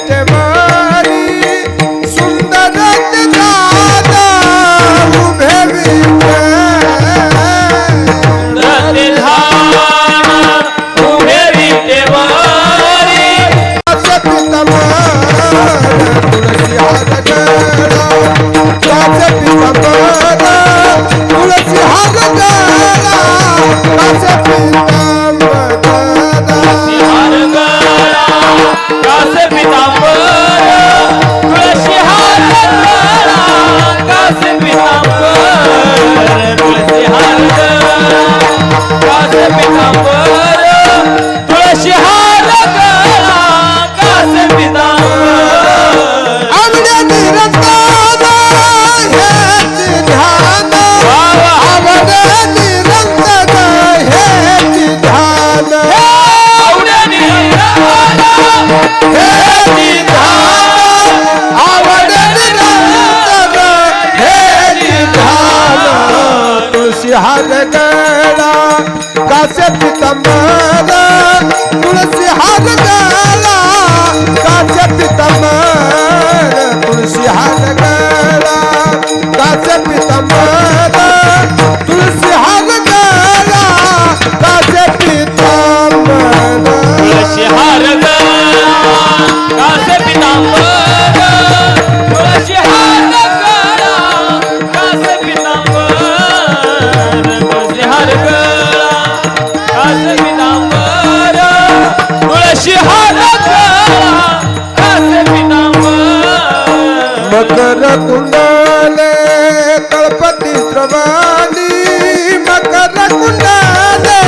विटेवरी सुंदर दादा उभे विटे उभे विटेवरी तुळशी हार गळा काच पितांबर तुळशी हार गळा काच पितांबर कास पितांबर तुळशी हार गळा कास पितांबर तुळशी हार गळा कास पितांबर तुळशी हार गळा कास पितांबर आवड्या निरंतर हेच ध्यान आवड्या निरंतर हेच ध्यान आवड्या निरंतर हेच ध्यान आवड्या निरंतर हेच ध्यान तुळशी हार गळा कासे पितांबर तुळशी हार गळा कासे पितांबर तुळशी हार गळा कासे पितांबर तुळशी हार गळा कासे पितांबर तुळशी हार गळा कास पितांबर तुळशी हार गळा कास पितांबर तुळशी हार गळा कास पितांबर तुळशी हार गळा कास पितांबर मकर कुंडले तळपती श्रवाणी मकर कुंडले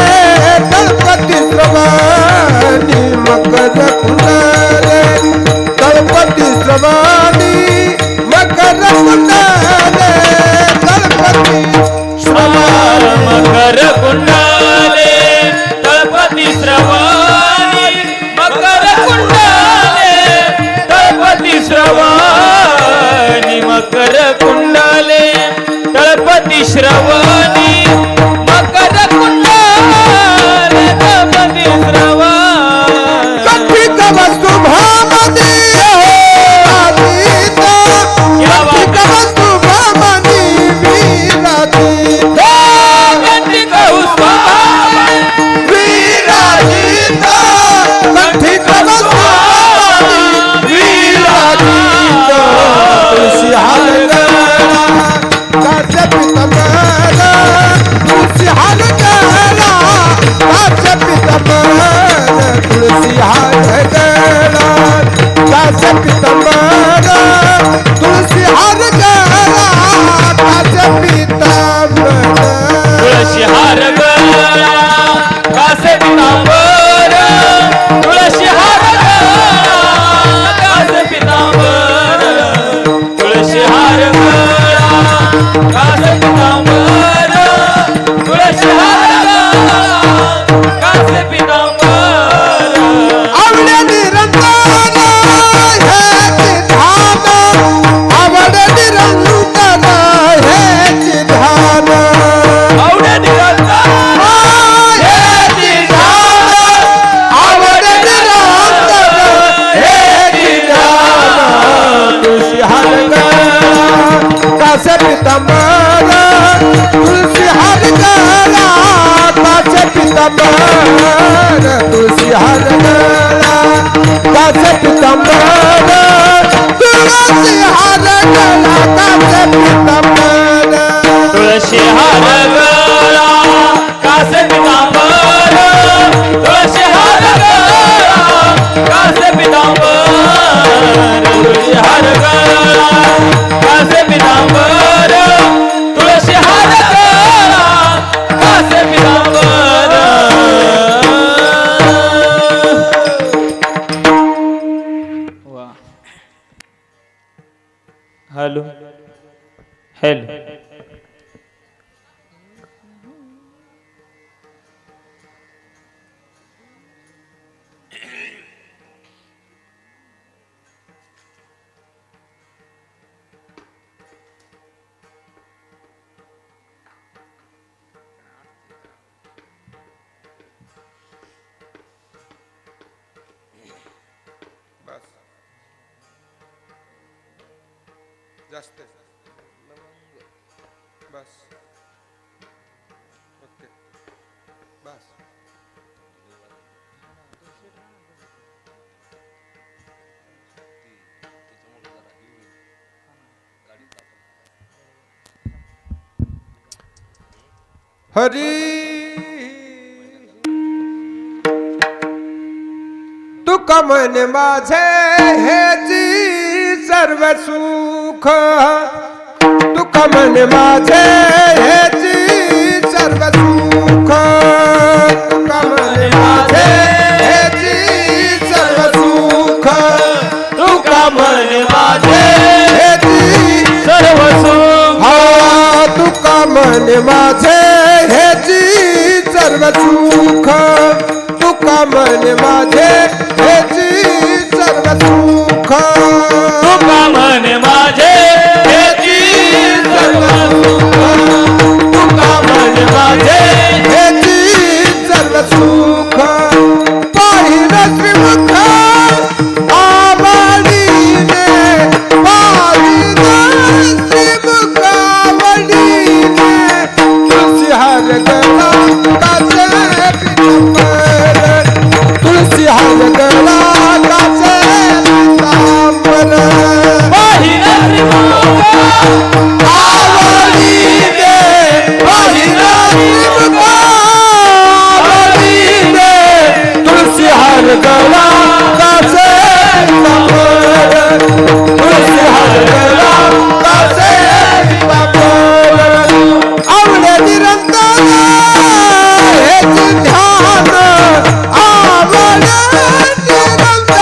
तळपती श्रवाणी मकर कुंडले तळपती श्रवाणी मकर कुंडले तळपती श्रवाणी मकर कुंडले तळपती श्रवणी मकर कुंडले तळपती श्रवणी मकर कुंडले तळपती श्रवणी मकर कुंडले तळपती श्रवणी कथित वस्तु भामती वीरातीत कथित वस्तु भामती वीरातीत कंटिक उस्मानी वीरातीत कथित वस्तु भामती वीरातीत तुळशी हार गळा कासे पितांबर तुळशी हार गळा कासे पितांबर तुळशी हार गळा कासे पितांबर तुळशी हार गळा कासे पितांबर तुळशी हार गळा कासे पितांबर तुळशी हार गळा कासे पितांबर तुळशी हार गळा कासे पितांबर तुळशी हार गळा कासे पितांबर आवड्या निरंतर हेच ध्यान आवड्या निरंतर हेच ध्यान आवड्या निरंतर हेच ध्यान आवड्या निरंतर हेच ध्यान तुळशी हार गळा कासे पितांबर तुळशी हार गळा कासे पितांबर तुळशी हार गळा कासे पितांबर तुळशी हार गळा कासे पितांबर तुळशी हार गळा कासे पितांबर तुळशी हार गळा कासे पितांबर तुळशी हार गळा कासे पितांबर तुळशी हार गळा कासे पितांबर हॅलो हॅलो जास्त बस ओके बस हरी तुका मन माझे हेची सर्व सुख तुका मन माझे हेची सर्व सुख तुका मन माझे हेची सर्व सुख तुका मन माझे हेची सर्व सुख हा तुका मन माझे हेची सर्व सुख तुका मन माझे हेची सर्व सुख तुका मन माझे हेची सर्व सुख तुका मन माझे हेची सर्व सुख पाहिलं श्रीमुख आवडीने पाहिलं श्रीमुख आवडीने तुळशी हार गला काचे पितांबर तुळशी हार गला काचे पितांबर पाहिलं श्रीमुख आवडीने पाहिलं श्रीमुख आवडीने तुळशी हार गला काचे पितांबर तुळशी हार गला काचे पितांबर आवडे निरंतर हेच ध्यान आवडे निरंतर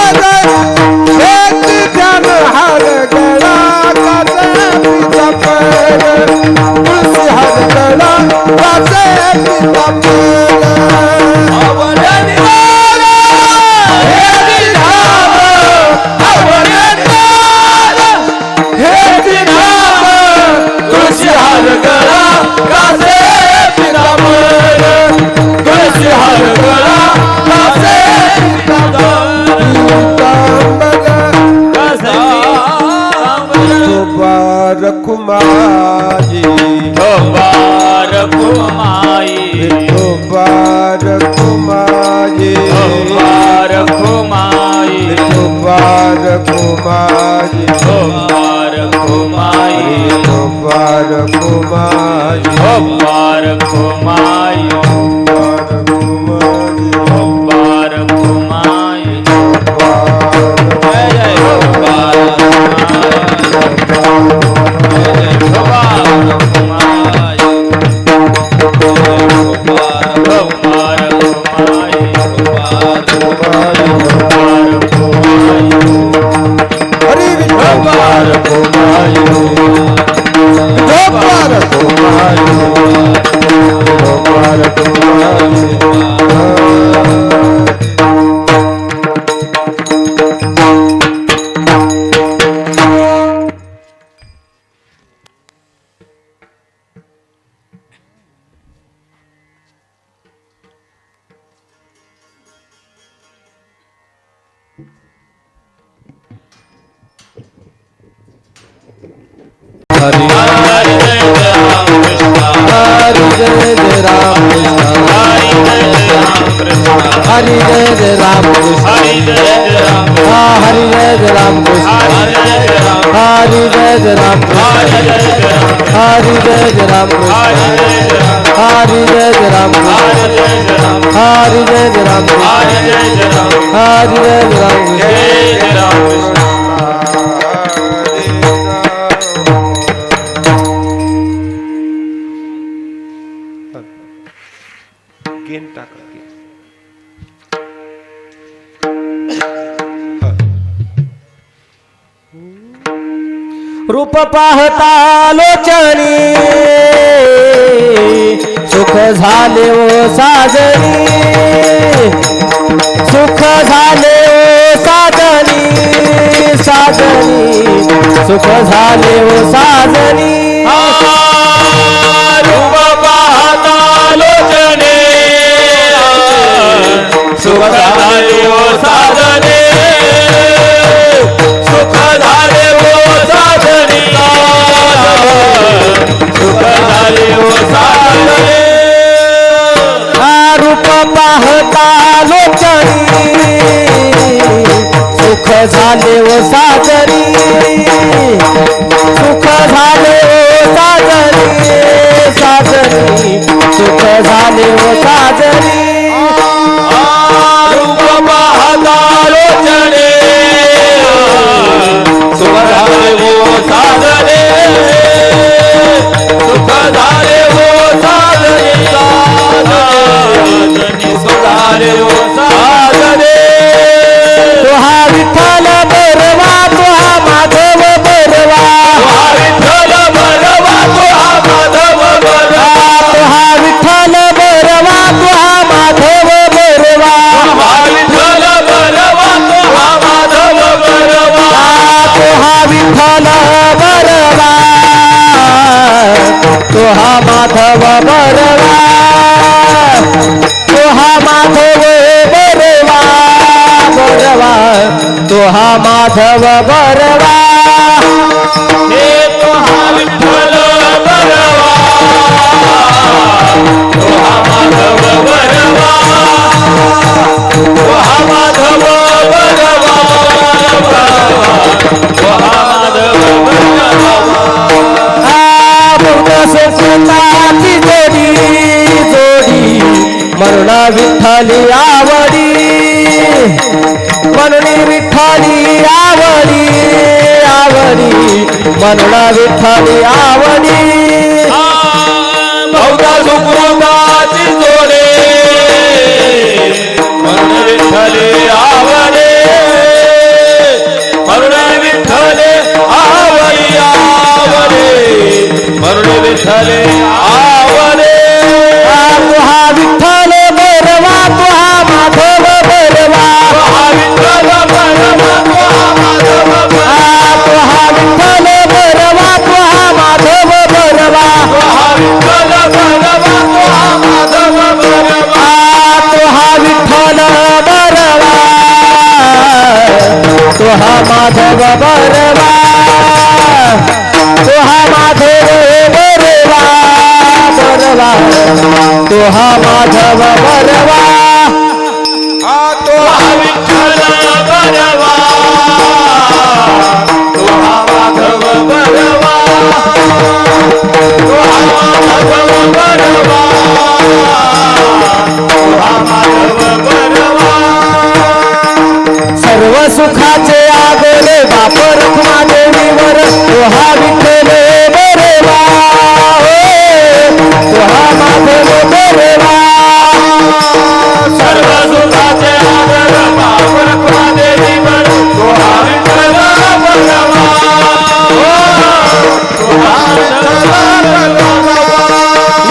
हेच ध्यान हार गला काचे पितांबर तुळशी हार गला काचे पितांबर आवडे निराळ हेच ध्यान आवडे निराळ हेच ध्यान तुळशी हार गळा काचे पितांबर तुळशी हार गळा काचे पितांबर काचे पितांबर मुबारक माई मुबारक माई मुबारक माई मुबारक माई मुबारक माई मुबारक माई मुबारक माई मुबारक माई मुबारक माई जय जय मुबारक माई मुबारक माई मुबारक माई मुबारक माई हरी मुबारक माई मुबारक माई मुबारक हरी हरि जय राम कृष्ण हरी जय राम कृष्ण हरि जय राम कृष्ण हरी जय राम कृष्ण हरि जय राम कृष्ण हरी जय राम हरि जय राम हरी जय राम हरि जय राम हरी जय राम हरि जय राम हरी जय राम हरि जय राम हरी जय राम गेन टाका रूप पाहता लोचनी सुख झाले ओ साजनी सुख झाले ओ साजनी साजनी सुख झाले ओ साजनी रूप पाहता लोचनी सुख झाले ओ साजनी सुख झाले ओ साजनी झाले ओ साजरी सुख झाले ओ साजरी साजरी सुख झाले ओ साजरी रूप पाहता लोचने सुख झाले वो साजरे सुख झाले वो साजरे साजरे सुख झाले वो साजरे तो हा विठ्ठल बरवा तो हा माधव बरवा विठ्ठल बरवा तो हा माधव बरवा तो हा विठ्ठल बरवा तो हा माधव बरवा विठ्ठल बरवा तो हा माधव बरवा तो हा विठ्ठल बरवा तो हा माधव बरवा तो हा माधव बरवा बरवा तो हा माधव बरवा हे तो हा विठ्ठल बरवा तो हा माधव बरवा तो हा माधव बरवा तो हा माधव बरवा बौद्ध संस्कृताची जोडी जोडी म्हणून विठ्ठली आवडी म्हणून विठ्ठली आवडी आवडी म्हणून विठ्ठली आवडी बहुधा सुकृताची जोडे म्हणून विठ्ठले आवडे म्हणून विठ्ठले आवडी आवडे म्हणून विठ्ठले आवडे तो हा विठ्ठल बरवा तो हा माधव बरवा हा विठ्ठल बरवा तो हा माधव बरवा तो हा विठ्ठल बरवा तो हा माधव बरवा हा विठ्ठल बरवा तो हा माधव बरवा तो हा विठ्ठल बरवा तो हा माधव बरवा तो हा माधव बरवा बरवा तो हा माधव बरवा तो हा विठ्ठल बरवा तो हा माधव बरवा तो हा माधव बरवा तो हा माधव बरवा सर्व सुखाचे आगोले बाप रखमा देवीवर तो हा विठ्ठल बरवा तो हा माधव बरवा सर्व सुखाचे आदर बापर देवीवर तो हा विठ्ठल बरवा तो हा विठ्ठल बरवा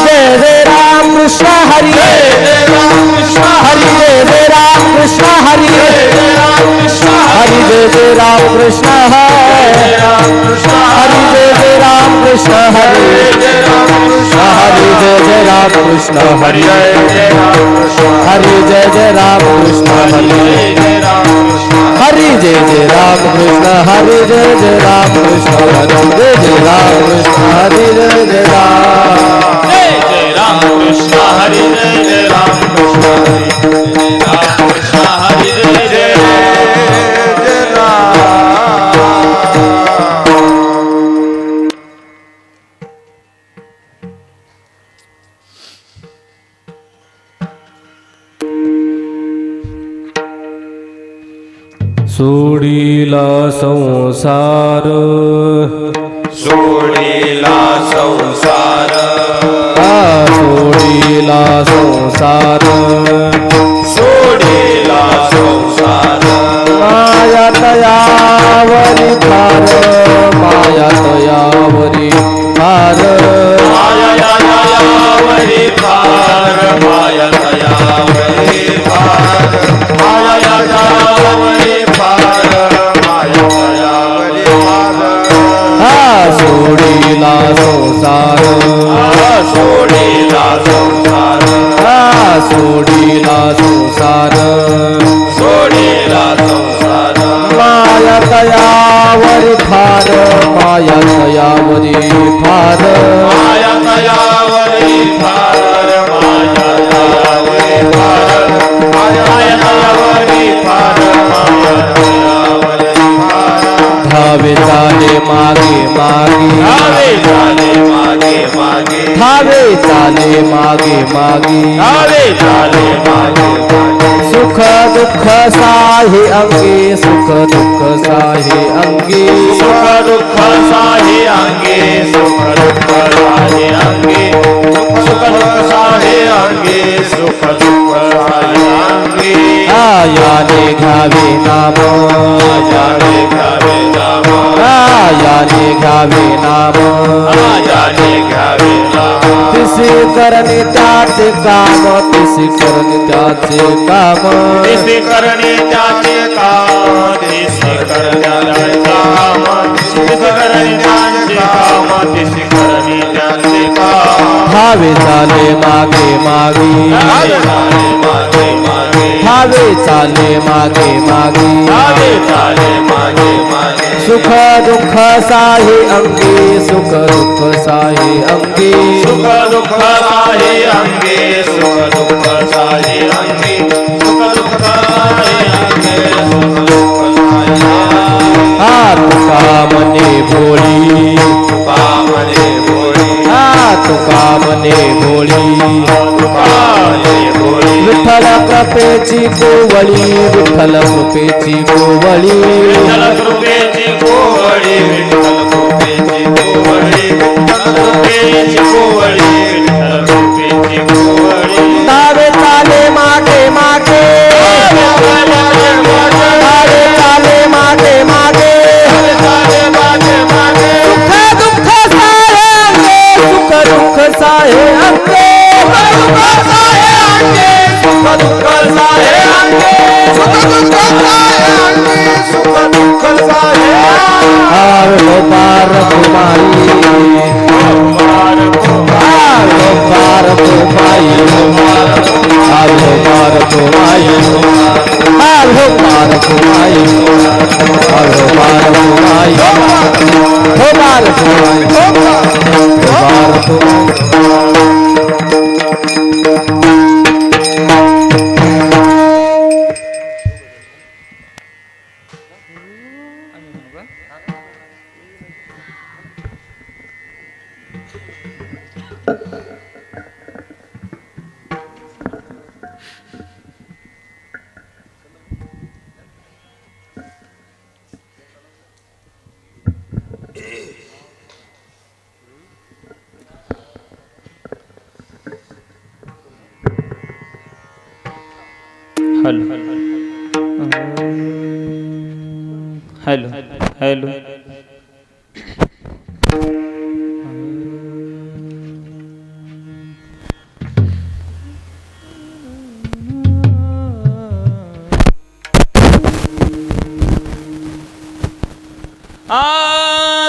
जय जय राम कृष्ण हरी जय राम कृष्ण हरी जय जय राम कृष्ण हरी जय राम कृष्ण हरी जय जय राम कृष्ण हरी राम कृष्ण जय जय राम कृष्ण हरी जय राम कृष्ण हरी जय जय राम कृष्ण हरी जय राम कृष्ण हरी जय जय राम कृष्ण हरी जय राम कृष्ण हरी जय जय राम कृष्ण हरी जय जय राम कृष्ण हरी जय जय राम कृष्ण हरी जय जय राम जय राम कृष्ण हरी जय जय राम कृष्ण हरी जय राम कृष्ण हरी जय जय राम सोडीला संसार सोडीला संसार सोडीला संसार सोडीला संसार माया तयावरी फार माया तयावरी फार माया यावरी फार माया तयावरी फार माया यावरी फार माया तयावरी फार सोडीला संसार सोडीला संसार सोडीला संसार सोडीला संसार माया तयावरी फार माया तयावरी फार माया तयावरी फार माया यावरी फार माया यावरी फार माया यावरी मागे मागे धावे चाले मागे मागे सुख दुःख साहे अंगे सुख दुःख साहे अंगे सुख दुःख साहे अंगे सुख दुःख साहे अंगे सुख दुःख साहे अंगे सुख दुःख साहे अंगे आयाने घ्यावे नाम आयाने घ्यावे नाम आयाने घ्यावे नाम आयाने घ्यावे नाम तिसी करणे त्याचे काम तिसी करणे त्याचे काम तिसी करणे त्याचे काम तिसी करणे काम तिसी करणे त्याचे काम तिसी करणे त्याचे काम धावे चाले मागे मागे धावे चाले मागे मागे धावे चाले मागे मागे धावे चाले मागे मागे सुख दुःख साहे अंगे सुख दुःख साहे अंगे सुख दुःख साहे अंगे सुख दुःख साहे अंगे सुख दुःख साहे अंगे सुख दुःख साहे तुका मने भोळी तुका मने भोळी तुका मने भोळी तुका मने भोळी विठ्ठल कृपेची गोवळी विठ्ठल कृपेची गोवळी विठ्ठल कृपेची गोवळी विठ्ठल कृपेची गोवळी विठ्ठल कृपेची गोवळी विठ्ठल कृपेची गोवळी धावे चाले मागे मागे धावे चाले मागे मागे सुख दुःख साहे अंगे सुख दुःख साहे अंगे सुख दुःख साहे अंगे सुख दुःख साहे अंगे सुख दुःख साहे आवलो पार कुमारी आवलो पार कुमारी आवलो पार कुमारी आवलो पार कुमारी आवलो पार कुमारी हो पार कुमारी हो पार कुमारी हॅलो हॅलो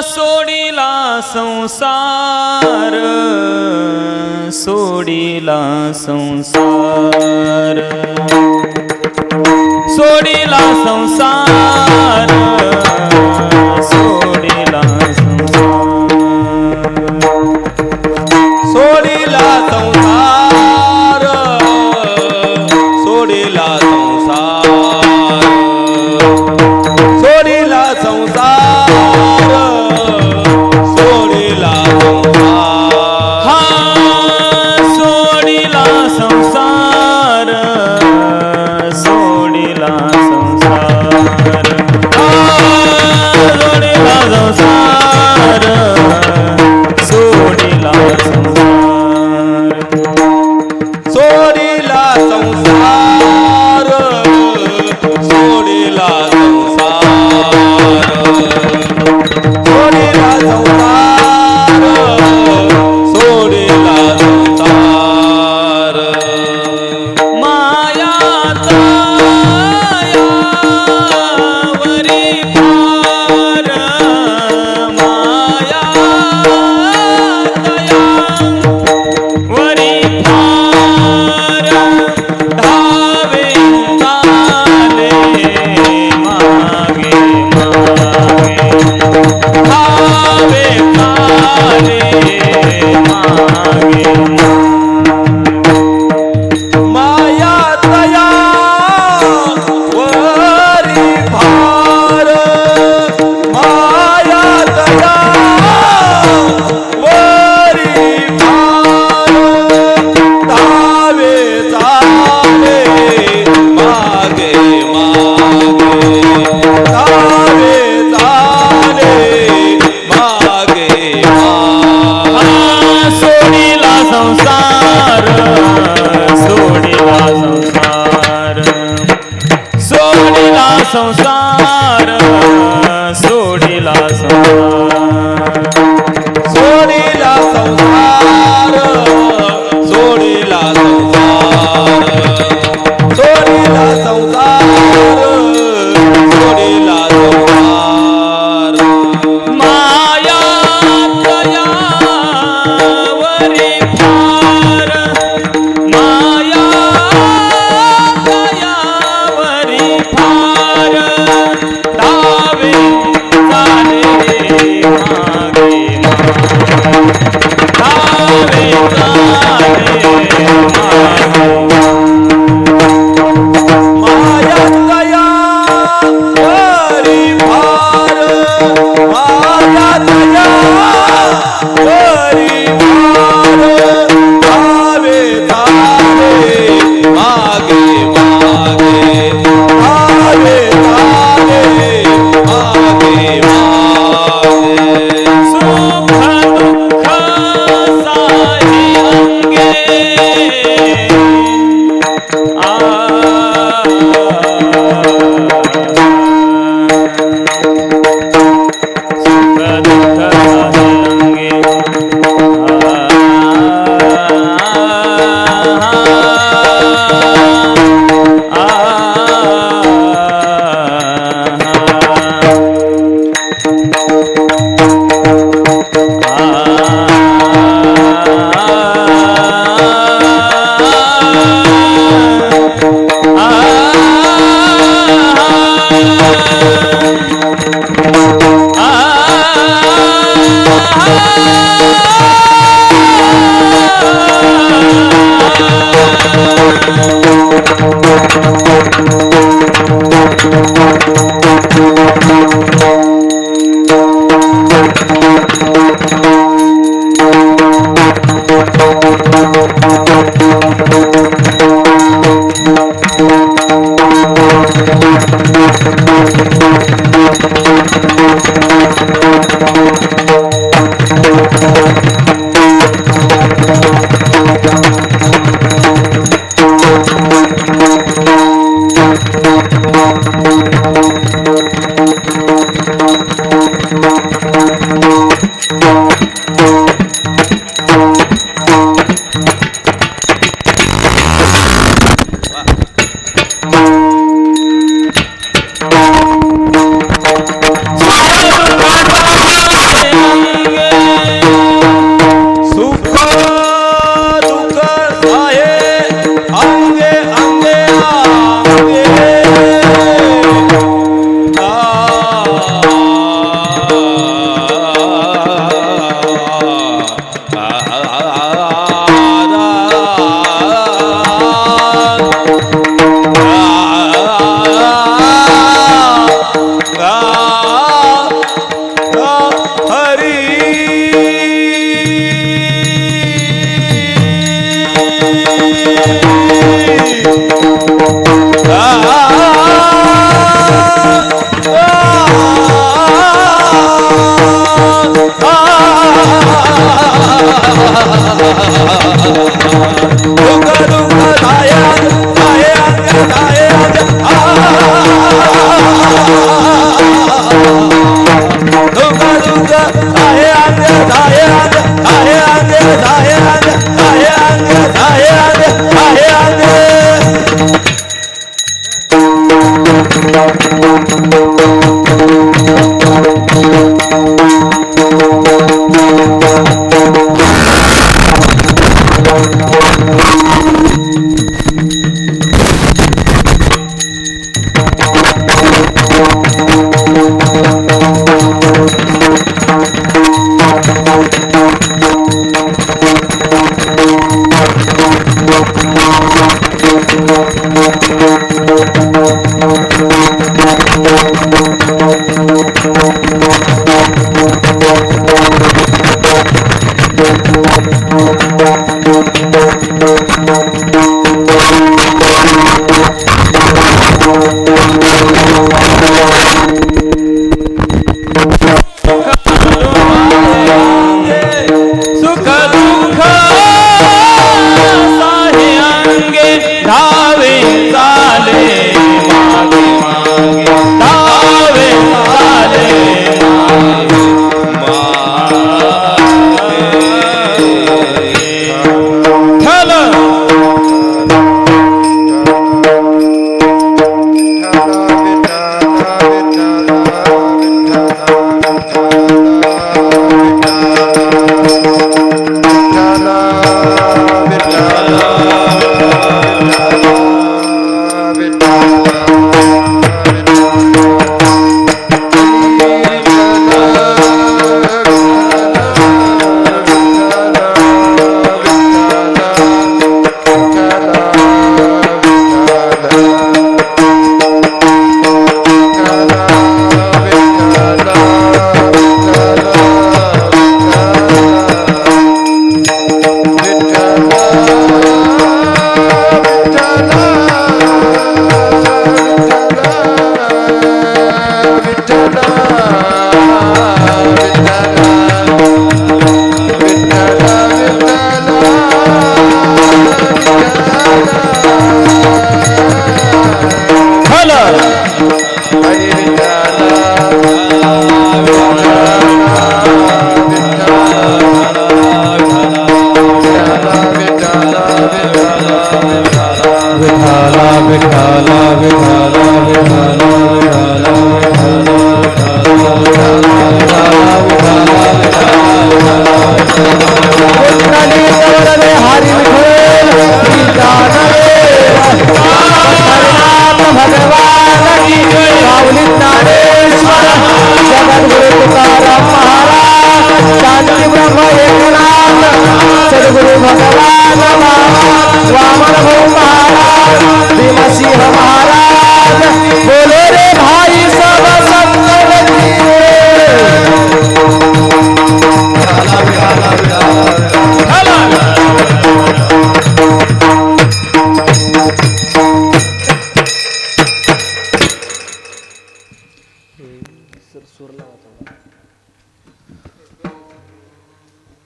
सोडिला संसार सोडिला संसार सोडिला संसार सोडिला संसार सोडिला संसार सोडिला संसार सोडिला संसार सोडिला संसार हा सोडिला संसार सोडिला संसार सोडिला संसार सोडिला संसार सोडिला संसार सोडिला संसार सोडिला संसार माया दयावरी फार माया दयावरी फार डावे चाले मागे डावे चाले मागे माया दयावरी फार माया दयावरी फार डावे चाले मागे मागे डावे चाले मागे मागे सुख दुःख साही अंगे सुख दुःख साही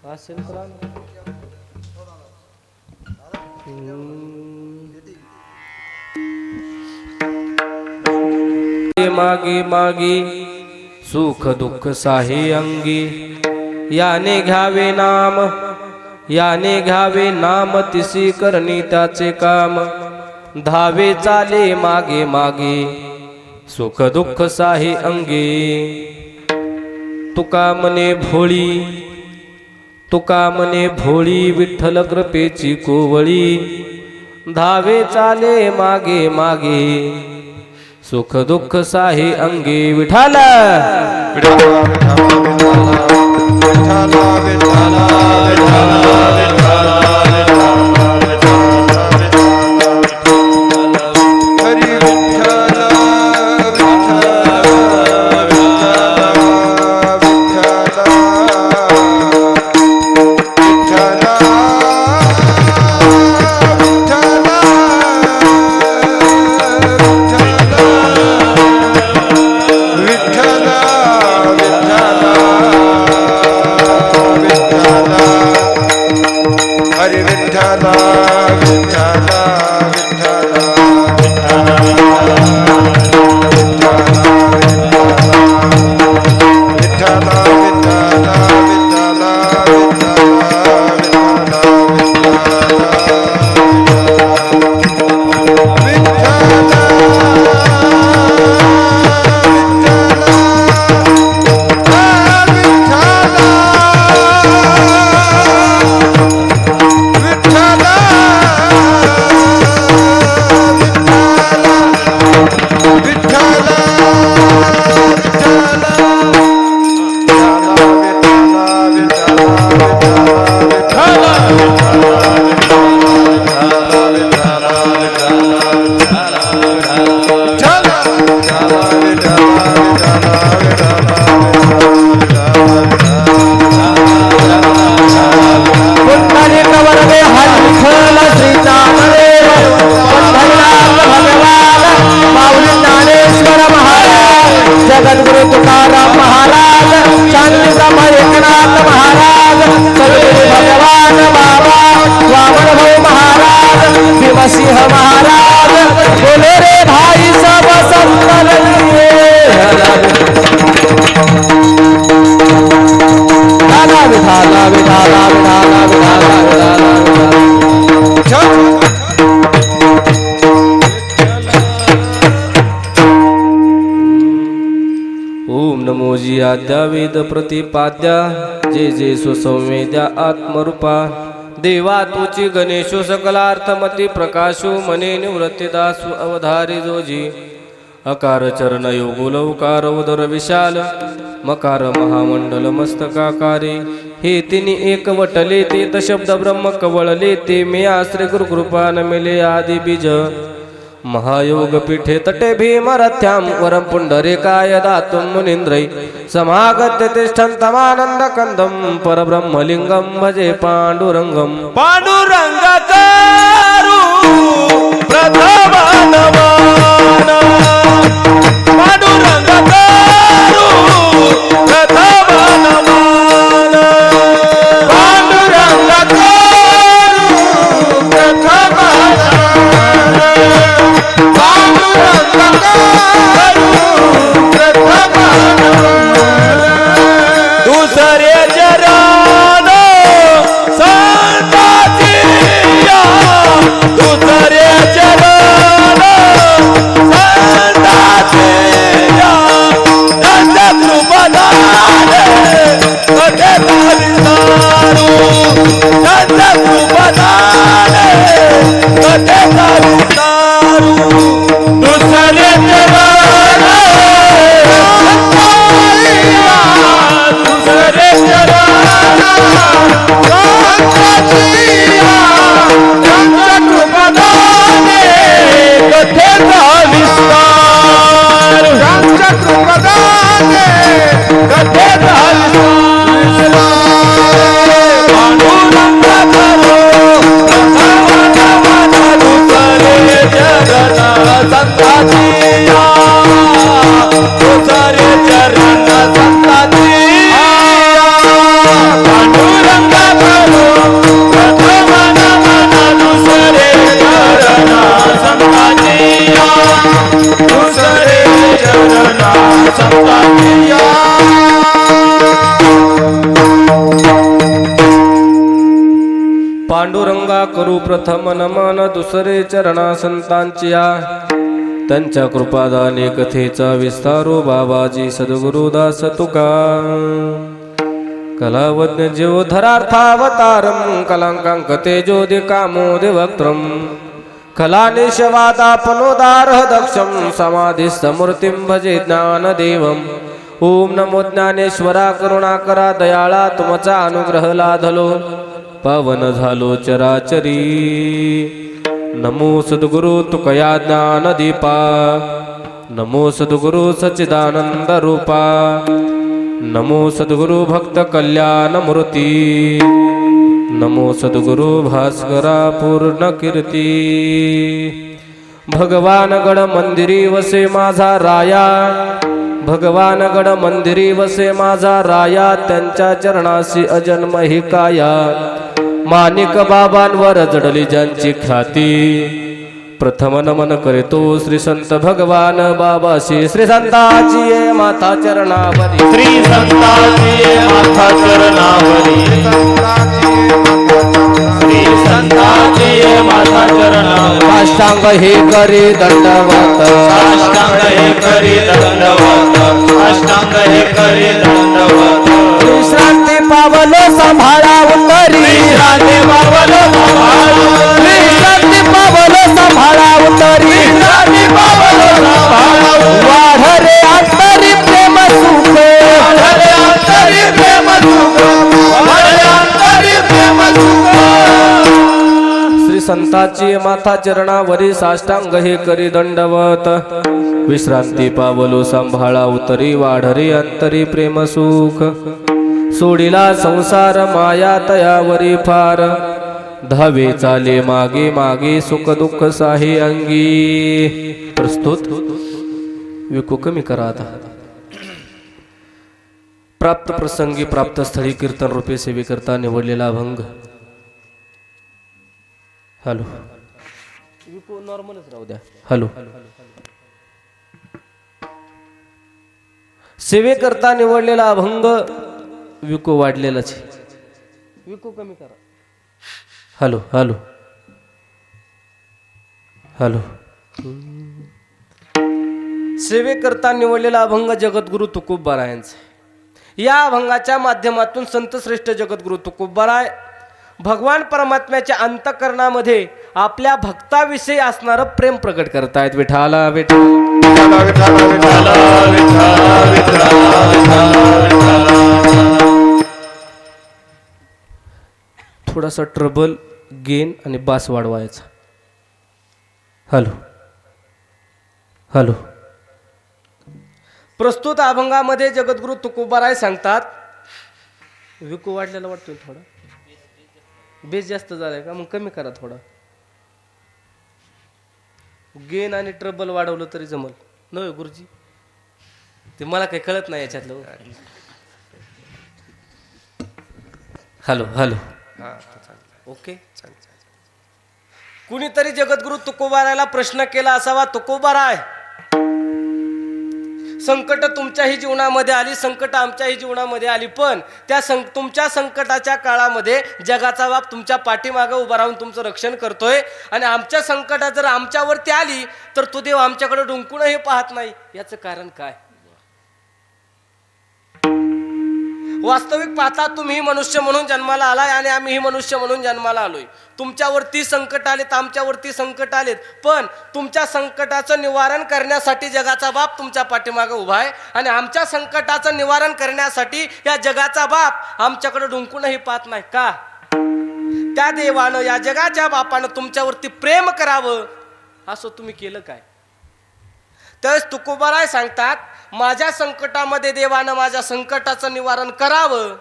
असेल तर आण. मागे मागे सुख दुःख साहे अंगी, याने घ्यावे नाम, याने घ्यावे नाम, तिसी करणी त्याचे काम. धावे चाले मागे मागे सुख दुःख साहे अंगी. तुका मने भोळी, तुका मने भोळी, विठ्ठल कृपेची कोवळी. धावे चाले मागे मागे सुख दुःख साहे अंगी. विठ्ठल आद्या वेद प्रतिपाद्या, जे जे सुसंवेद्या आत्मरूपा. देवा तुची गणेशो सकलार्थमती प्रकाशो, मने निवृत्तिदासु अवधारी जोजी. अकार चरण योगुल उकार उदर विशाल, मकार महामंडल मस्तकाकारी. हे तिनी एक वटले ते शब्द ब्रह्म कवळले ते. मे आश्रय गुरुकृपा न मिले आदि बीज. महायोग पीठे तटे भीमरथ्याम वरम पुंडरीकाय दातुं मुनीन्द्रै. समागत्य तिष्ठन्तमानन्द कंदं परब्रह्मलिंगं भजे पांडुरंगं. पांडुरंगकारू प्रथमानमान, पांडुरंगकारू प्रथमानमान, पांडुरंगकारू प्रथमानमान, पांडुरंगकारू प्रथमानमान. दुसरे चरण संताची या, दुसरे चरण संताची या. त्यांच्या कृपदाने कथेचा विस्तारू, त्यांच्या कृपदाने कथेचा विस्तारू. दुसरे चरण संताची या, दुसरे चरण संताची या. त्यांच्या कृपदाने कथेचा विस्तार, त्यांच्या कृपदाने कथेचा विस्तार. पांडुरंग करो प्रथमानमान, दुसरे चरण करू प्रथम नमन दुसरे चरणा संतांचिया त्यांच्या कृपादाने कथेचा विस्तारो बाबाजी सद्गुरुदास तुका कलावज्ञ जीव धरार्थावतारम कलांकांक तेजोदि कामोदि वक्त्रम कलानिशवादापनोदारः दक्षम समाधिस्तमूर्तिं भजे ज्ञानदेवम् ओम नमो ज्ञानेश्वरा करुणाकरा दयाळा तुमचा अनुग्रह लाधलो पावन झालो चराचरी नमो सद्गुरु तुकया ज्ञानदीपा नमो सद्गुरु सच्चिदानंद रूपा नमो सद्गुरु भक्त कल्याण मूर्ती नमो सद्गुरु भास्करा पूर्ण कीर्ती भगवान गड मंदिरी वसे माझा राया भगवान गड मंदिरी वसे माझा राया त्यांच्या चरणाशी अजन्म ही काया माणिक बाबांवर जडली ज्यांची ख्याती प्रथम नमन करीतो श्री संत भगवान बाबाशी श्री संताची ये माता चरणावरी श्री संताची ये माता चरणावरी श्री संताची ये माता चरणावरी साष्टांग हे करी दंडवत साष्टांग हे करी दंडवत साष्टांग हे करी दंडवत विश्रांती पावलो सांभाळा उतरी विश्रांती पावलो सांभाळा विश्रांती पावलो सांभाळा उतरी विश्रांती पावलो सांभाळा वाढ रे अंतरी प्रेम सुख वाढले अंतरी प्रेम सुख वाढले अंतरी प्रेम सुख श्री संताची माता चरणावरी साष्टांग हे करी दंडवत विश्रांती पावलो सांभाळा उतरी वाढरी अंतरी प्रेम सुख सोडिला संसार माया तयावरी फार धावे चाले मागे मागे सुख दुःख साहे अंगी प्रस्तुत विकू कमी करा आता प्राप्त प्रसंगी प्राप्त स्थळी कीर्तन रूपे सेवेकरता निवडलेला अभंग हॅलो विकू नॉर्मलच राहू द्या हॅलो सेवेकरता निवडलेला अभंग विको वाढलेलाच विको कमी करा हॅलो हॅलो हॅलो सेवेकरता निवडलेला अभंग जगद्गुरु तुकोबाराय यांचा या अभंगाच्या माध्यमातून संत श्रेष्ठ जगद्गुरु तुकोबाराय भगवान परमात्म्याच्या अंतःकरणामध्ये आपल्या भक्ताविषयी असणारं प्रेम प्रकट करतायत विठाला थोडासा ट्रबल गेन आणि बास वाढवायचा हॅलो हॅलो प्रस्तुत अभंगामध्ये जगद्गुरु तुकोबाराय सांगतात विकू वाढलेला वाटतोय थोडा बेस जास्त झालाय का मग कमी करा थोडा गेन आणि ट्रबल वाढवलं तरी जमल नव्हे गुरुजी ते मला काही कळत नाही याच्यातलं हॅलो हॅलो ओके कुणीतरी जगद्गुरु तुकोबारायला प्रश्न केला असावा तुकोबाराय संकट तुमच्याही जीवनामध्ये आली संकट आमच्याही जीवनामध्ये आली पण त्या तुमच्या संकटाच्या काळामध्ये जगाचा बाप तुमच्या पाठीमागे उभा राहून तुमचं रक्षण करतोय आणि आमच्या संकटात जर आमच्यावरती आली तर तो देव आमच्याकडे डुंकूनही पाहत नाही याचं कारण काय वास्तविक पाहता तुम्ही मनुष्य म्हणून जन्माला आलाय आणि आम्ही मनुष्य म्हणून जन्माला आलोय तुमच्यावरती संकट आलेत आमच्यावरती संकट आलेत पण तुमच्या संकटाचं निवारण करण्यासाठी जगाचा बाप तुमच्या पाठीमागे उभा आहे आणि आमच्या संकटाचं निवारण करण्यासाठी या जगाचा बाप आमच्याकडे डुंकूनही पाहत नाही का त्या देवानं या जगाच्या बापानं तुमच्यावरती प्रेम करावं असं तुम्ही केलं काय त्यावेळेस तुकोबाराय सांगतात माझ्या संकटामध्ये देवानं माझ्या संकटाचं निवारण करावं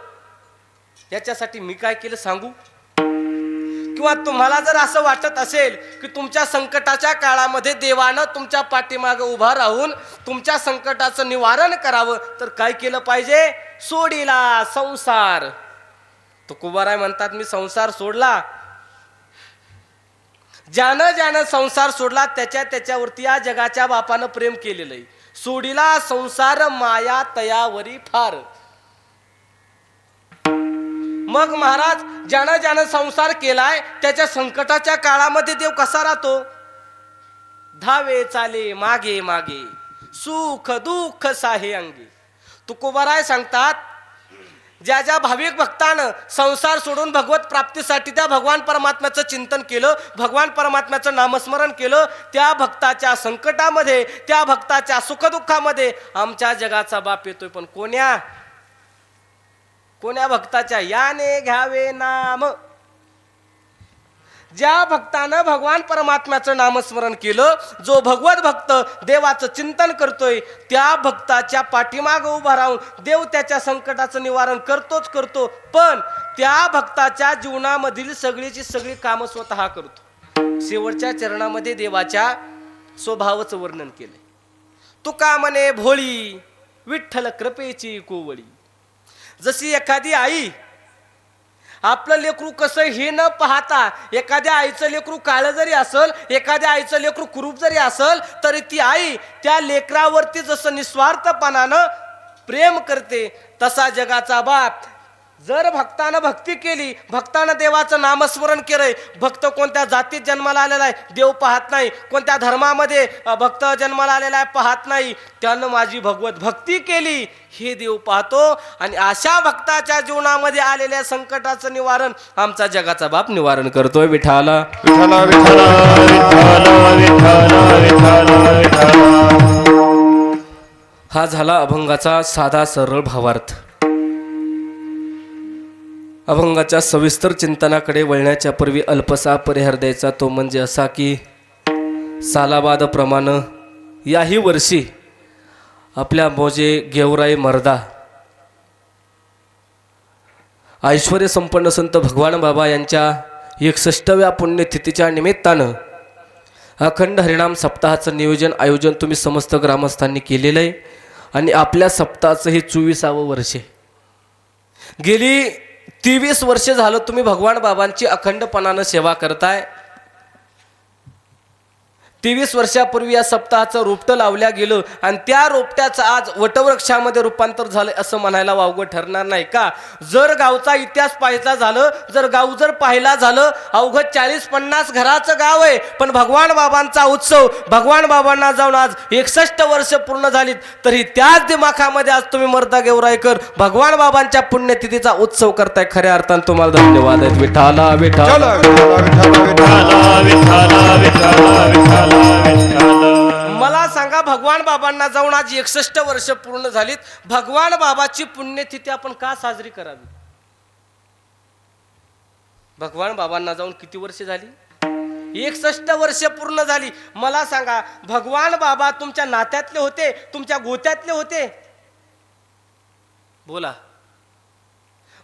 याच्यासाठी मी काय केलं सांगू किंवा तुम्हाला जर असं वाटत असेल की तुमच्या संकटाच्या काळामध्ये देवानं तुमच्या पाठीमागे उभा राहून तुमच्या संकटाचं निवारण करावं तर काय केलं पाहिजे सोडिला संसार तुकोबाराय म्हणतात मी संसार सोडला ज्यानं संसार सोडला त्याच्यावरती या जगाच्या बापानं प्रेम केलेलं आहे सोडिला संसार माया तयावरी फार मग महाराज ज्यानं ज्यानं संसार केलाय त्याच्या संकटाच्या काळामध्ये देव कसा राहतो? धावे चाले मागे मागे, सुख दुःख साहे अंगी. तुकोबाराय सांगतात, ज्या ज्या भाविक भक्तानं संसार सोडून भगवत प्राप्तीसाठी त्या भगवान परमात्म्याचं चिंतन केलं, भगवान परमात्म्याचं नामस्मरण केलं, त्या भक्ताच्या संकटामध्ये, त्या भक्ताच्या सुखदुःखामध्ये आमच्या जगाचा बाप येतोय. पण कोण्या भक्ताच्या? याने घ्यावे नाम. ज्या भक्तानं भगवान परमात्म्याचं नामस्मरण केलं, जो भगवत भक्त देवाचं चिंतन करतोय, त्या भक्ताच्या पाठीमाग उभा राहून देव त्याच्या संकटाचं निवारण करतोच करतो. पण त्या भक्ताच्या जीवनामधील सगळीची सगळी कामं स्वतः करतो. शेवटच्या चरणामध्ये देवाच्या स्वभावाचं वर्णन केलंय. तुका म्हणे भोळी, विठ्ठल कृपेची कोवळी. जशी एखादी आई आपलं लेकरू कसं हे न पाहता, एखाद्या आईचं लेकरू काळं जरी असल, एखाद्या आईचं लेकरू कुरूप जरी असल, तरी ती आई त्या लेकरावरती जसं निस्वार्थपणानं प्रेम करते, तसा जगाचा बाप जर भक्तानं भक्ती केली, भक्तानं देवाचं नामस्मरण केलंय, भक्त कोणत्या जातीत जन्माला आलेला आहे देव पाहत नाही, कोणत्या धर्मामध्ये भक्त जन्माला आलेला आहे पाहत नाही, त्यानं माझी भगवत भक्ती केली हे देव पाहतो. आणि अशा भक्ताच्या जीवनामध्ये आलेल्या संकटाचं निवारण आमचा जगाचा बाप निवारण करतोय. विठाला विठ्ठला विठ्ठला विठ्ठला विठ्ठला विठ्ठला. हा झाला अभंगाचा साधा सरळ भावार्थ. अभंगाच्या सविस्तर चिंतनाकडे वळण्याच्या पूर्वी अल्पसा परिहार द्यायचा, तो म्हणजे असा की सालाबाद प्रमाणे याही वर्षी आपल्या मोजे गेवराई मर्दा ऐश्वर्य संपन्न संत भगवान बाबा यांच्या 61व्या पुण्यतिथीच्या निमित्तानं अखंड हरिनाम सप्ताहाचं आयोजन तुम्ही समस्त ग्रामस्थांनी केलेलं आहे. आणि आपल्या सप्ताहाचं हे 24वे वर्ष. गेली 23 वर्ष झालं तुम्ही भगवान बाबांची अखंडपणानं सेवा करताय. 23 वर्षापूर्वी या सप्ताहाचं रोपटं लावल्या गेलं आणि त्या रोपट्याचं आज वटवृक्षामध्ये रूपांतर झालं असं म्हणायला वावगं ठरणार नाही का? जर गावचा इतिहास पाहायचा झालं, जर गाव जर पाहिला झालं, अवघं 40-50 घराचं गाव आहे, पण भगवान बाबांचा उत्सव, भगवान बाबांना जाऊन आज 61 वर्ष पूर्ण झालीत, तरी त्याच दिमाखामध्ये आज तुम्ही मर्दा गेवराईकर भगवान बाबांच्या पुण्यतिथीचा उत्सव करताय. खऱ्या अर्थानं तुम्हाला धन्यवाद आहेत. विठाला विठाला मला सांगा, भगवान बाबांना जाऊन आज 61 वर्ष पूर्ण झालीत, भगवान बाबाची पुण्यतिथी आपण का साजरी करावी? भगवान बाबांना जाऊन किती वर्ष झाली? 61 वर्ष पूर्ण झाली. मला सांगा, भगवान बाबा तुमच्या नात्यातले होते, तुमच्या गोत्यातले होते? बोला.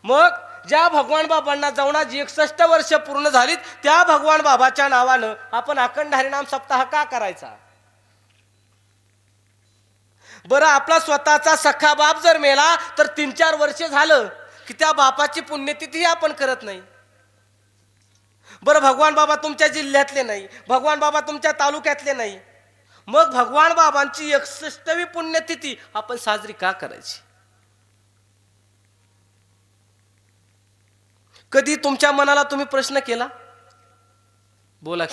मग ज्या भगवान बाबांना जाऊन आज 61 वर्ष पूर्ण झालीत, त्या भगवान बाबाच्या नावानं आपण अखंड हरिनाम सप्ताह का करायचा? बरं, आपला स्वतःचा सखा बाप जर मेला तर 3-4 वर्ष झालं की त्या बापाची पुण्यतिथी आपण करत नाही. बरं, भगवान बाबा तुमच्या जिल्ह्यातले नाही, भगवान बाबा तुमच्या तालुक्यातले नाही, मग भगवान बाबांची 61वी पुण्यतिथी आपण साजरी का करायची? कधी तुमच्या मनाला तुम्ही प्रश्न केला? बोला.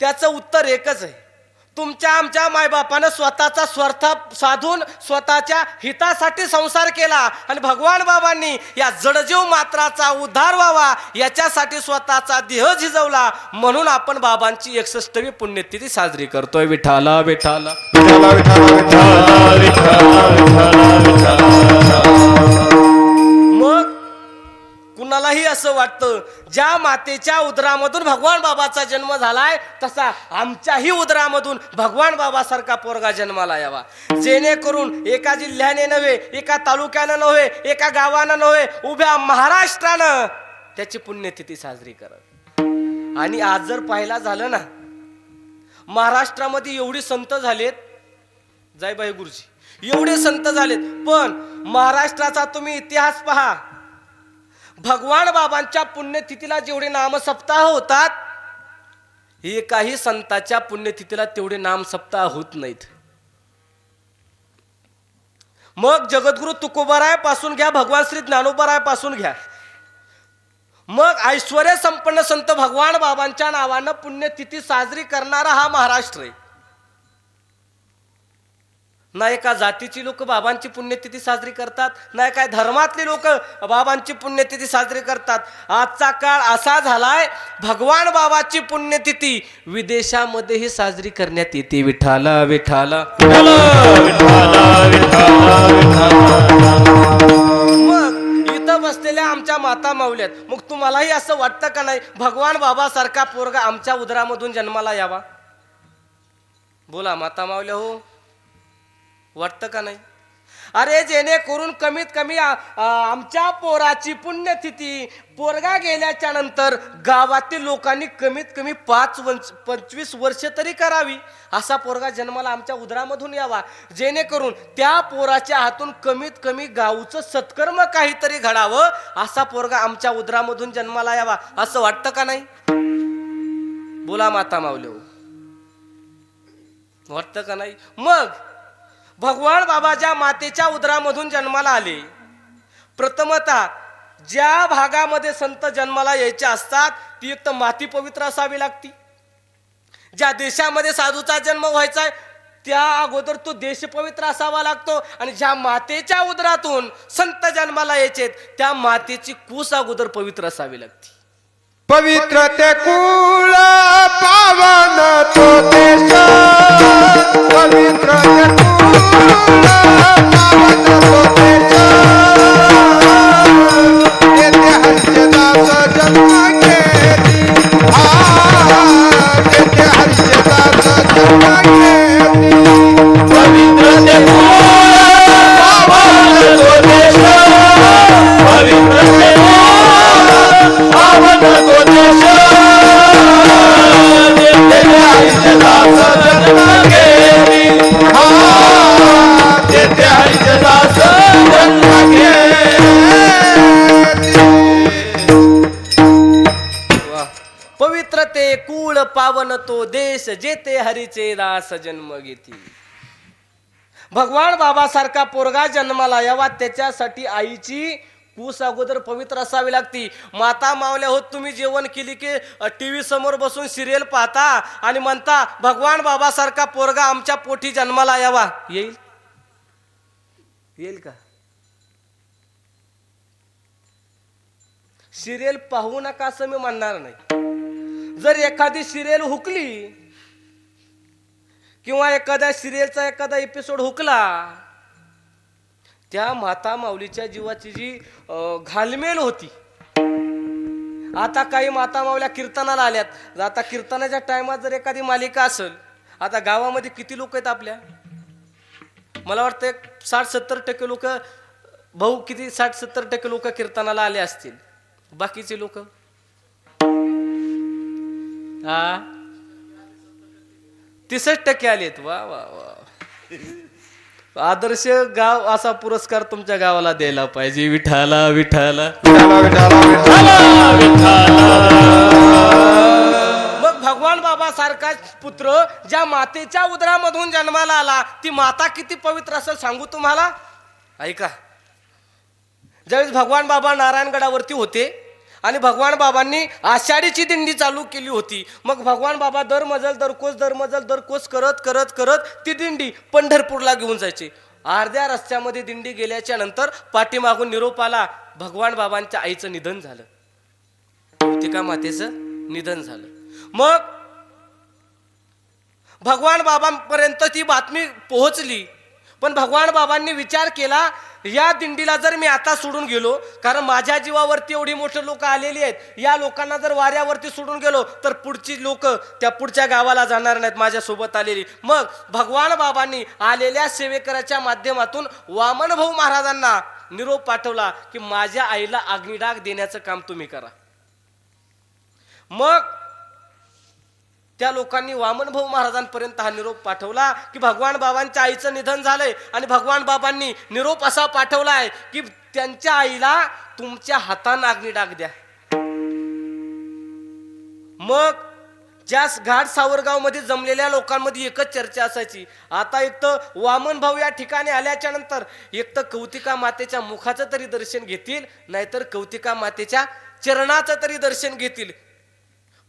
त्याचं उत्तर एकच आहे. तुमच्या आमच्या मायबापानं स्वतःचा स्वार्थ साधून स्वतःच्या हितासाठी संसार केला आणि भगवान बाबांनी या जडजीव मात्राचा उद्धार व्हावा याच्यासाठी स्वतःचा देह झिजवला, म्हणून आपण बाबांची 61वी पुण्यतिथी साजरी करतोय. विठाला विठाला मग कुणालाही असं वाटतं, ज्या मातेच्या उदरामधून भगवान बाबाचा जन्म झालाय तसा आमच्याही उदरामधून भगवान बाबासारखा पोरगा जन्माला यावा, जेणेकरून एका जिल्ह्याने नव्हे, एका तालुक्यानं नव्हे, एका गावानं नव्हे, उभ्या महाराष्ट्रानं त्याची पुण्यतिथी साजरी करत. आणि आज जर पाहायला झालं ना, महाराष्ट्रामध्ये एवढी संत झालेत, जयबाई गुरुजी, एवढे संत झालेत, पण महाराष्ट्राचा तुम्ही इतिहास पहा, भगवान बाबांच्या पुण्यतिथीला जेवढे नामसप्ताह होतात, एकाही संताच्या पुण्यतिथीला तेवढे नामसप्ताह होत नाहीत. मग जगद्गुरु तुकोबाराय पासून घ्या, भगवान श्री ज्ञानोबाराय पासून घ्या, मग ऐश्वर्य संपन्न संत भगवान बाबांच्या नावानं पुण्यतिथी साजरी करणारा हा महाराष्ट्र आहे. ना एका जातीची लोक बाबांची पुण्यतिथी साजरी करतात, ना काय धर्मातली लोक बाबांची पुण्यतिथी साजरी करतात. आजचा काळ असा झालाय, भगवान बाबाची पुण्यतिथी विदेशामध्येही साजरी करण्यात येते. विठाला विठाला मग इथं बसलेल्या आमच्या माता माऊल्यात, मग तुम्हालाही असं वाटतं का नाही भगवान बाबा सारखा पोरगा आमच्या उदरामधून जन्माला यावा? बोला माता माऊल्या, हो वाटतं का नाही? अरे जेणेकरून कमीत कमी आमच्या पोराची पुण्यतिथी पोरगा गेल्याच्या नंतर गावातील लोकांनी कमीत कमी 25 वर्ष तरी करावी. असा पोरगा जन्माला आमच्या उदरामधून यावा, जेणेकरून त्या पोराच्या हातून कमीत कमी गावचं सत्कर्म काहीतरी घडावं. असा पोरगा आमच्या उदरामधून जन्माला यावा, असं वाटतं का नाही? बोला माता माऊली, वाटतं का नाही? मग भगवान बाबा ज्या मातेच्या उदरामधून जन्माला आले, प्रथमतः ज्या भागामध्ये संत जन्माला यायचे असतात ती एक तर माती पवित्र असावी लागती. ज्या देशामध्ये साधूचा जन्म व्हायचा आहे त्या अगोदर तो देश पवित्र असावा लागतो. आणि ज्या मातेच्या उदरातून संत जन्माला यायचे त्या मातेची कूस अगोदर पवित्र असावी लागते. पवित्र ते कुळ पावन तो देश, पवित्र ते कुळ पावन तो देश, येथे हरिदास जन्म घेती, येथे हरिदास जन्म घेती. पवित्र ते कुळ पावन तो देश, पवित्र ते पावन तो देश, येथे हरिदास जन्म घेती, येथे हरिदास जन्म घेती. पवित्र ते कुळ पावन तो देश, जेथे हरीचे दास जन्म घेती. भगवान बाबा सारखा पोरगा जन्माला यावा त्याच्यासाठी आईची कूस अगोदर पवित्र असावी लागती. माता मावल्या होत तुम्ही जेवण केली की टीव्ही समोर बसून सिरियल पाहता आणि म्हणता भगवान बाबा सारखा पोरगा आमच्या पोटी जन्माला यावा. येईल? येईल का? सिरियल पाहू नका असं मी म्हणणार नाही. जर एखादी सिरियल हुकली किंवा एखाद्या सिरियलचा एखादा एपिसोड हुकला, त्या माता माऊलीच्या जीवाची जी घालमेल होती. आता काही माता माऊल्या कीर्तनाला आल्यात, आता कीर्तनाच्या टायमात जर एखादी मालिका असेल, आता गावामध्ये किती लोक आहेत आपल्या? मला वाटतं 60-70% लोक, भाऊ किती 60-70% लोक कीर्तनाला आले असतील. बाकीचे लोक 30% आलेत. वा वा वा, आदर्श गाव असा पुरस्कार तुमच्या गावाला द्यायला पाहिजे. विठाला विठाला मग भगवान बाबा सारखाच पुत्र ज्या मातेच्या उदरामधून जन्माला आला, ती माता किती पवित्र असेल सांगू तुम्हाला. ऐका, ज्यावेळेस भगवान बाबा नारायणगडावरती होते आणि भगवान बाबांनी आषाढीची दिंडी चालू केली होती. मग भगवान बाबा दरकोस करत करत करत ती दिंडी पंढरपूरला घेऊन जायचे. अर्ध्या रस्त्यामध्ये दिंडी गेल्याच्या नंतर पाठीमागून निरोप आला, भगवान बाबांच्या आईचं निधन झालं, का मातेचं निधन झालं. मग भगवान बाबांपर्यंत ती बातमी पोहोचली, पण भगवान बाबांनी विचार केला, या दिंडीला जर मी आता सोडून गेलो, कारण माझ्या जीवावरती एवढी मोठे लोक आलेली आहेत, या लोकांना जर वाऱ्यावरती सोडून गेलो तर पुढची लोक त्या पुढच्या गावाला जाणार नाहीत माझ्यासोबत आलेली. मग भगवान बाबांनी आलेल्या सेवेकराच्या माध्यमातून वामन भाऊ महाराजांना निरोप पाठवला की माझ्या आईला अग्निडाग देण्याचं काम तुम्ही करा. मग त्या लोकांनी वामन भाऊ महाराजांपर्यंत हा निरोप पाठवला की भगवान बाबांच्या आईचं निधन झालंय आणि भगवान बाबांनी निरोप असा पाठवलाय की त्यांच्या आईला तुमच्या हातानं अग्निडाग द्या. मग ज्या घाट सावरगाव मध्ये जमलेल्या लोकांमध्ये एकच चर्चा असायची, आता एक तर वामन भाऊ या ठिकाणी आल्याच्या नंतर एक तर कौतिका मातेच्या मुखाचं तरी दर्शन घेतील, नाहीतर कौतिका मातेच्या चरणाचं तरी दर्शन घेतील.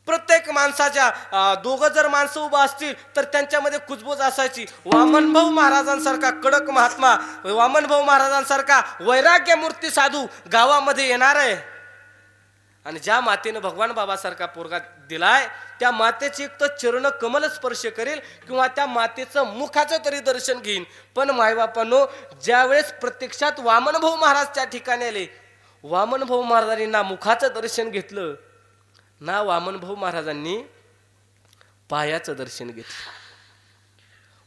प्रत्येक माणसाच्या दोघं जर माणसं उभा असतील तर त्यांच्यामध्ये कुजबूज असायची. वामनभाऊ महाराजांसारखा कडक महात्मा, वामनभाऊ महाराजांसारखा वैराग्य मूर्ती साधू गावामध्ये येणार आहे. आणि ज्या मातेनं भगवान बाबासारखा पोरगा दिलाय त्या मातेची एक तर चरण कमल स्पर्श करेल किंवा त्या मातेचं मुखाचं तरी दर्शन घेईन. पण मायबापांनो, ज्यावेळेस प्रत्यक्षात वामनभाऊ महाराज त्या ठिकाणी आले, वामनभाऊ महाराजांनी ना मुखाचं दर्शन घेतलं ना वामनभाऊ महाराजांनी पायाचं दर्शन घेतलं.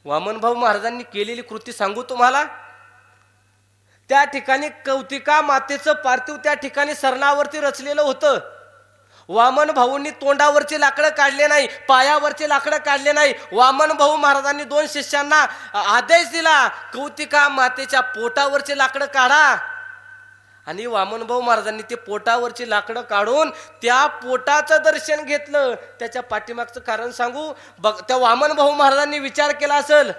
वामनभाऊ महाराजांनी केलेली कृती सांगू तुम्हाला. त्या ठिकाणी कौतिका मातेचं पार्थिव त्या ठिकाणी सरणावरती रचलेलं होतं. वामन भाऊंनी तोंडावरचे लाकडं काढले नाही, पायावरचे लाकडं काढले नाही. वामन भाऊ महाराजांनी 2 शिष्यांना आदेश दिला, कौतिका मातेच्या पोटावरचे लाकडं काढा. आणि वामनभाऊ महाराजांनी ते पोटावरची लाकडं काढून त्या पोटाचं दर्शन घेतलं. त्याच्या पाठीमागचं कारण सांगू. त्या वामनभाऊ महाराजांनी विचार केला असेल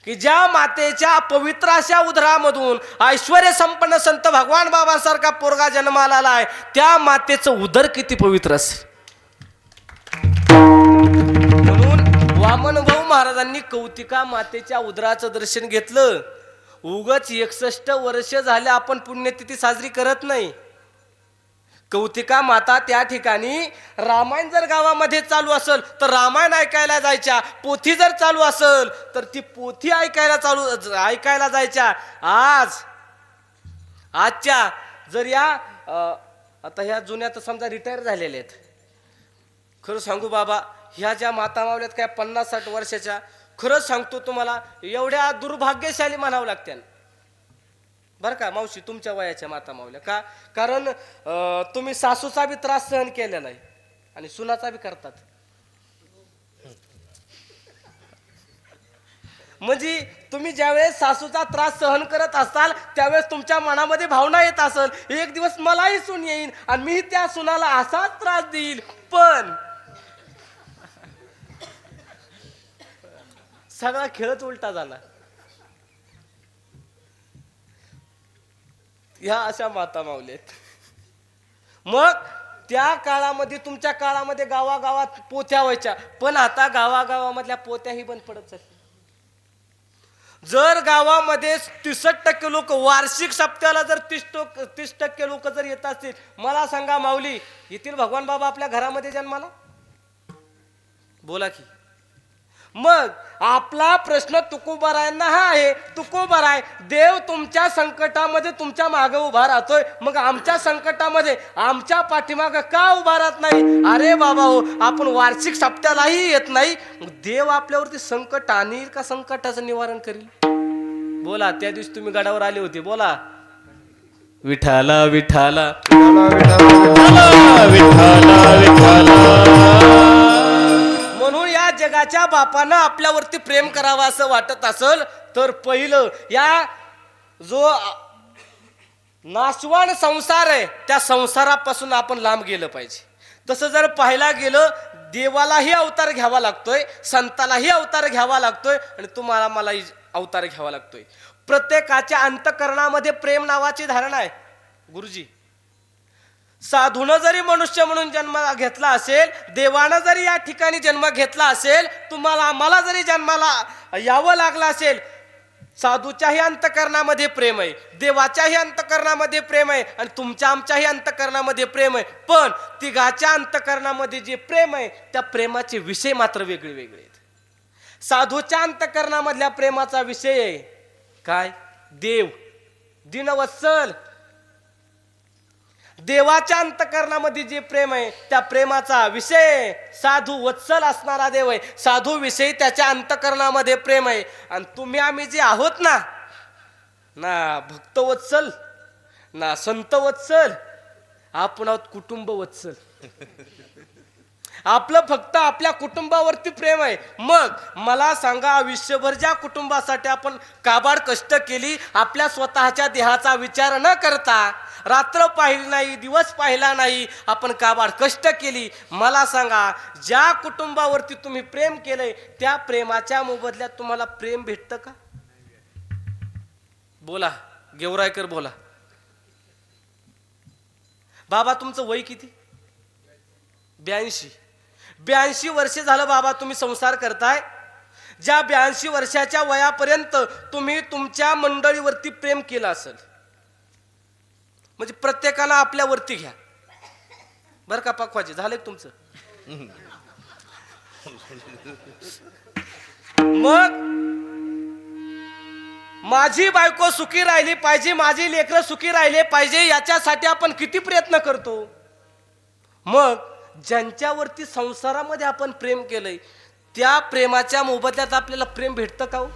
की ज्या मातेच्या पवित्र अशा उदरामधून ऐश्वर्य संपन्न संत भगवान बाबांसारखा पोरगा जन्माला आलाय, त्या मातेचं उदर किती पवित्र असेल. म्हणून वामनभाऊ महाराजांनी कौतिका मातेच्या उदराचं दर्शन घेतलं. उगच 61 वर्ष झाले आपण पुण्यतिथी साजरी करत नाही. कौतिका माता त्या ठिकाणी रामायण जर गावामध्ये चालू असेल तर रामायण ऐकायला जायच्या, पोथी जर चालू असेल तर ती पोथी ऐकायला जायच्या. आजच्या जर या आता ह्या जुन्या तर समजा रिटायर झालेल्या आहेत, खरं सांगू बाबा, ह्या ज्या माता मावल्यात काय 50-60 वर्षाच्या, खरंच सांगतो तुम्हाला, एवढ्या दुर्भाग्यशाली म्हणावं लागत्या बरं का मावशी, तुमच्या वयाच्या माता मावल्या. का? कारण तुम्ही सासूचा बी त्रास सहन केलेला आहे आणि सुनाचा बी करतात. म्हणजे तुम्ही ज्यावेळेस सासूचा त्रास सहन करत असाल त्यावेळेस तुमच्या मनामध्ये भावना येत असेल, एक दिवस मलाही सून येईल आणि मी त्या सुनाला असाच त्रास देईल. पण सगळा खेळच उलटा झाला. ह्या अशा माता मावलेत. मग त्या काळामध्ये, तुमच्या काळामध्ये गावागावात पोथ्या व्हायच्या, पण आता गावागावामधल्या पोथ्याही बंद पडत चालल्या. जर गावामध्ये 63% लोक वार्षिक सप्त्याला जर 30% लोक जर येत असतील, मला सांगा माऊली, येथील भगवान बाबा आपल्या घरामध्ये जन्माला? बोला की. मग आपला प्रश्न तुकोबारायांना हा आहे, तुकोबाराय, देव तुमच्या संकटामध्ये तुमच्या मागे उभा राहतोय, मग आमच्या संकटामध्ये आमच्या पाठीमागे का उभा राहत नाही? अरे बाबा हो, आपण वार्षिक सप्त्यालाही येत नाही, मग देव आपल्यावरती संकट आणील का संकटाचं निवारण करील? बोला. त्या दिवशी तुम्ही गडावर आले होते, बोला. विठाला विठाला म्हणून या जगाच्या बापानं आपल्यावरती प्रेम करावं असं वाटत असेल तर पहिलं या जो नाशवान संसार आहे त्या संसारापासून आपण लांब गेलं पाहिजे. तसं जर पाहायला गेलं, देवालाही अवतार घ्यावा लागतोय, संतालाही अवतार घ्यावा लागतोय आणि तुम्हाला मलाही अवतार घ्यावा लागतोय. प्रत्येकाच्या अंतःकरणामध्ये प्रेम नावाची धारणा आहे. गुरुजी, साधूनं जरी मनुष्य म्हणून जन्म घेतला असेल, देवानं जरी या ठिकाणी जन्म घेतला असेल, तुम्हाला मला जरी जन्माला यावं लागलं असेल, साधूच्याही अंतःकरणामध्ये प्रेम आहे, देवाच्याही अंतःकरणामध्ये प्रेम आहे आणि तुमच्या आमच्याही अंतःकरणामध्ये प्रेम आहे. पण तिघाच्या अंतःकरणामध्ये जे प्रेम आहे त्या प्रेमाचे विषय मात्र वेगळे वेगळे आहेत. साधूच्या अंतःकरणामधल्या प्रेमाचा विषय आहे काय? देव, दीनवत्सल. देवाच्या अंतःकरणामध्ये जे प्रेम आहे त्या प्रेमाचा विषय साधू वत्सल असणारा देव आहे. साधू विषयी त्याच्या अंतःकरणामध्ये प्रेम आहे. आणि तुम्ही आम्ही जे आहोत ना, ना भक्त वत्सल ना संत वत्सल, आपण आहोत कुटुंब वत्सल. आपलं फक्त आपल्या कुटुंबावरती प्रेम आहे. मग मला सांगा, आयुष्यभर ज्या कुटुंबासाठी आपण काबाड कष्ट केली, आपल्या स्वतःच्या देहाचा विचार न करता, रात्र पाहिली नाही, दिवस पाहिला नाही, आपण काबाड कष्ट केली, मला सांगा ज्या कुटुंबावरती तुम्ही प्रेम केलंय त्या प्रेमाच्या मोबदल्यात तुम्हाला प्रेम भेटतं का? बोला गेवरायकर, बोला. बाबा तुमचं वय किती? 82 वर्षे झालं बाबा तुम्ही संसार करताय. ज्या 82 वर्षाच्या वयापर्यंत तुम्ही तुमच्या मंडळीवरती प्रेम केलं असेल, म्हणजे प्रत्येकाला आपल्यावरती घ्या बरं का. पाखवाजी झालंय तुमचं. मग माझी बायको सुखी राहिली पाहिजे, माझी लेकरं सुखी राहिले पाहिजे, याच्यासाठी आपण किती प्रयत्न करतो. मग ज्यांच्यावरती संसारामध्ये आपण प्रेम केलंय त्या प्रेमाच्या मोबदल्यात आपल्याला प्रेम भेटतं का हो?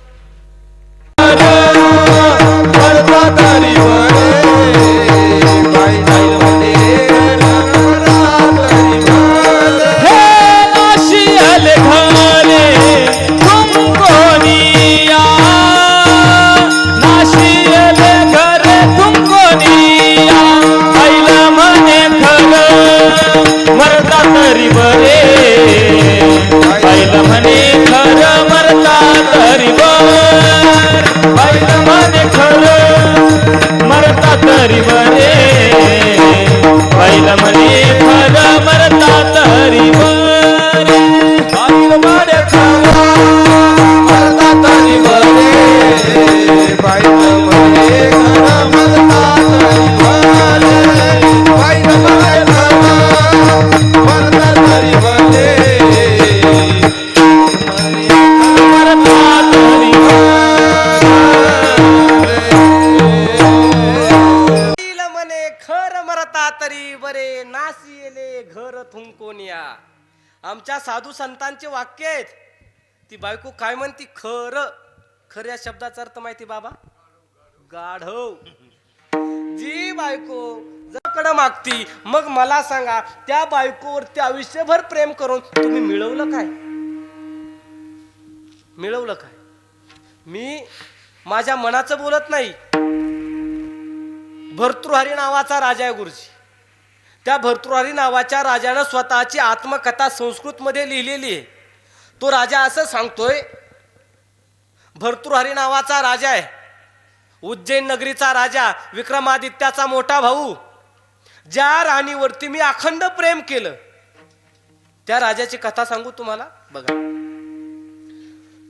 मरता तरी बरे, बैल म्हणे खरं मरता तरी बर, बैल म्हणे खरं मरता तरी बरे, बैल म्हणे खरं मरता तरी बर, बैल म्हणे खरं मरता तरी बरे, बैल म्हणे खरं मरता तरी बरे, बैल म्हणे आमच्या साधू संतांचे वाक्य आहेत. ती बायको काय म्हणती? खरं. खरं या शब्दाचा अर्थ माहिती बाबा? गाढव. जी बायको जर मागती, मग मला सांगा त्या बायकोवरती आयुष्यभर प्रेम करून तुम्ही मिळवलं काय? मिळवलं काय? मी माझ्या मनाचं बोलत नाही. भर्तृहरी नावाचा राजा आहे गुरुजी. त्या भर्तृहरी नावाच्या राजानं स्वतःची आत्मकथा संस्कृत मध्ये लिहिलेली आहे. तो राजा असं सांगतोय, भर्तृहरी नावाचा राजा आहे, उज्जैन नगरीचा राजा, विक्रमादित्याचा मोठा भाऊ. ज्या राणीवरती मी अखंड प्रेम केलं त्या राजाची कथा सांगू तुम्हाला. बघा,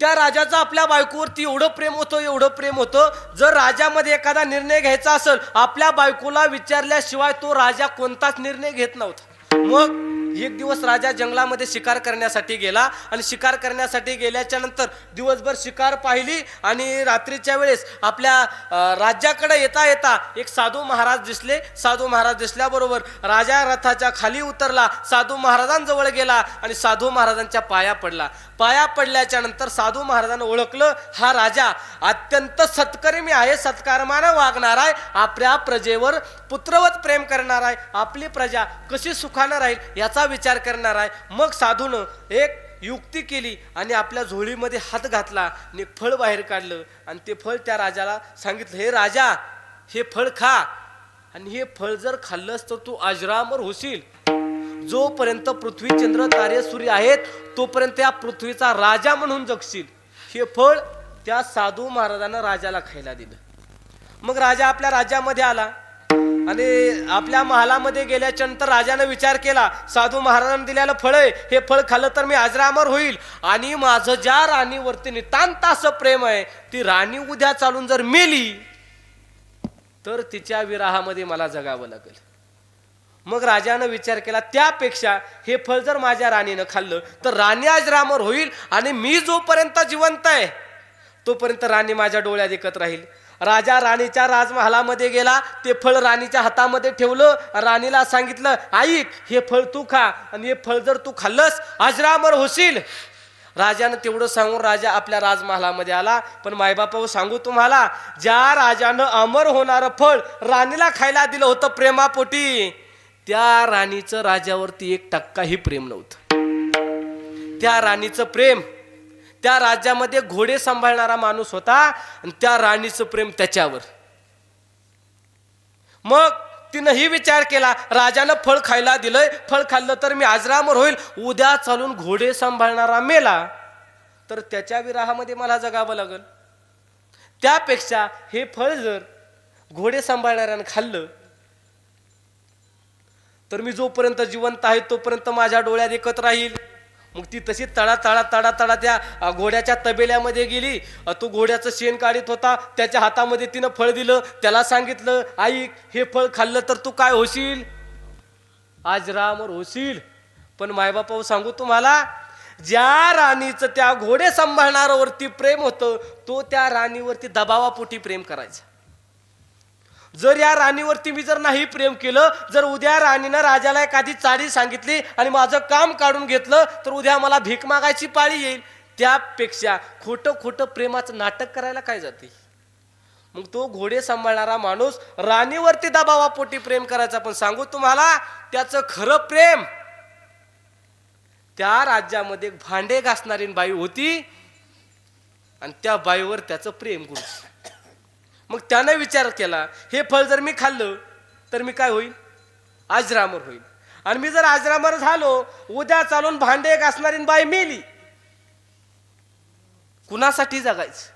त्या राजाचं आपल्या बायकोवरती एवढं प्रेम होतं, एवढं प्रेम होतं, जर राजामध्ये एखादा निर्णय घ्यायचा असेल, आपल्या बायकोला विचारल्याशिवाय तो राजा कोणताच निर्णय घेत नव्हता. मग एक दिवस राजा जंगलामध्ये शिकार करण्यासाठी गेला आणि शिकार करण्यासाठी गेल्याच्या नंतर दिवसभर शिकार पाहिली आणि रात्रीच्या वेळेस आपल्या राज्याकडे येता येता एक साधू महाराज दिसले. साधू महाराज दिसल्याबरोबर राजा रथाच्या खाली उतरला, साधू महाराजांजवळ गेला आणि साधू महाराजांच्या पाया पडला. पाया पडल्याच्या नंतर साधू महाराजांना ओळखलं, हा राजा अत्यंत सत्कर्मी आहे, सत्कर्माने वागणार आहे, आपल्या प्रजेवर पुत्रवत प्रेम करणार आहे, आपली प्रजा कशी सुखानं राहील याचा विचार करणार आहे. मग साधूनं एक युक्ती केली आणि आपल्या झोळीमध्ये हात घातला आणि एक फळ बाहेर काढलं आणि ते फळ त्या राजाला सांगितलं, हे राजा हे फळ खा आणि हे फळ जर खाल्लंस तर तू अजरामर होशील. जोपर्यंत पृथ्वी चंद्र तारे सूर्य आहेत तोपर्यंत या पृथ्वीचा राजा म्हणून जगशील. हे फळ त्या साधू महाराजांना राजाला खायला दिलं. मग राजा आपल्या राज्यामध्ये आला आणि आपल्या महालामध्ये गेल्याच्या नंतर राजाने विचार केला, साधू महाराजांनी दिलेलं फळ आहे, हे फळ खाल्लं तर मी अजरामर होईल आणि माझं ज्या राणीवरती नितांत असं प्रेम आहे, ती राणी उद्या चालून जर मेली तर तिच्या विराहामध्ये मला जगावं लागेल. मग राजानं विचार केला, त्यापेक्षा हे फळ जर माझ्या राणीनं खाल्लं तर राणी अजरामर होईल आणि मी जोपर्यंत जिवंत आहे तोपर्यंत राणी माझ्या डोळ्यात देखत राहील. राजा राणीच्या राजमहालामध्ये गेला, ते फळ राणीच्या हातामध्ये ठेवलं, राणीला सांगितलं, ऐक हे फळ तू खा आणि हे फळ जर तू खाल्लंस अजरामर होशील. राजानं तेवढं सांगून राजा आपल्या राजमहालामध्ये आला. पण मायबापावर सांगू तुम्हाला, ज्या राजानं अमर होणारं फळ राणीला खायला दिलं होतं प्रेमापोटी, त्या राणीचं राजावरती 1% प्रेम नव्हतं. त्या राणीचं प्रेम, त्या राज्यामध्ये घोडे सांभाळणारा माणूस होता आणि त्या राणीचं प्रेम त्याच्यावर. मग तिनं ही विचार केला, राजानं फळ खायला दिलंय, फळ खाल्लं तर मी अजरामर होईल, उद्या चालून घोडे सांभाळणारा मेला तर त्याच्या विराहामध्ये मला जगावं लागल. त्यापेक्षा हे फळ जर घोडे सांभाळणाऱ्यानं खाल्लं तर मी जोपर्यंत जिवंत आहे तोपर्यंत माझ्या डोळ्यात एकत राहील. मग ती तशी तळा तळा तळा तळा त्या घोड्याच्या तबेल्यामध्ये गेली. तो घोड्याचं शेण काढीत होता, त्याच्या हातामध्ये तिनं फळ दिलं. त्याला सांगितलं, आई हे फळ खाल्लं तर तू काय होशील? अजरामर होशील. पण मायबापावर सांगू तुम्हाला, ज्या राणीचं त्या घोडे सांभाळणाऱ्यावरती प्रेम होतं तो त्या राणीवरती दबावापोटी प्रेम करायचा. जर या राणीवरती मी जर नाही प्रेम केलं, जर उद्या राणीनं राजाला एखादी चाडी सांगितली आणि माझं काम काढून घेतलं तर उद्या मला भीक मागायची पाळी येईल. त्यापेक्षा खोटं खोटं प्रेमाचं नाटक करायला काय जाते. मग तो घोडे सांभाळणारा माणूस राणीवरती दबावापोटी प्रेम करायचा. पण सांगू तुम्हाला, त्याचं खरं प्रेम त्या राज्यामध्ये भांडे घासणारी बाई होती आणि त्या बाईवर त्याचं प्रेम गुरुजी. मग त्याने विचार केला, हे फळ जर मी खाल्लं तर मी काय होईल? अजरामर होईल. आणि मी जर अजरामर झालो, उद्या चालून भांडे घासणारी बाई मेली, कुणासाठी जगायचं?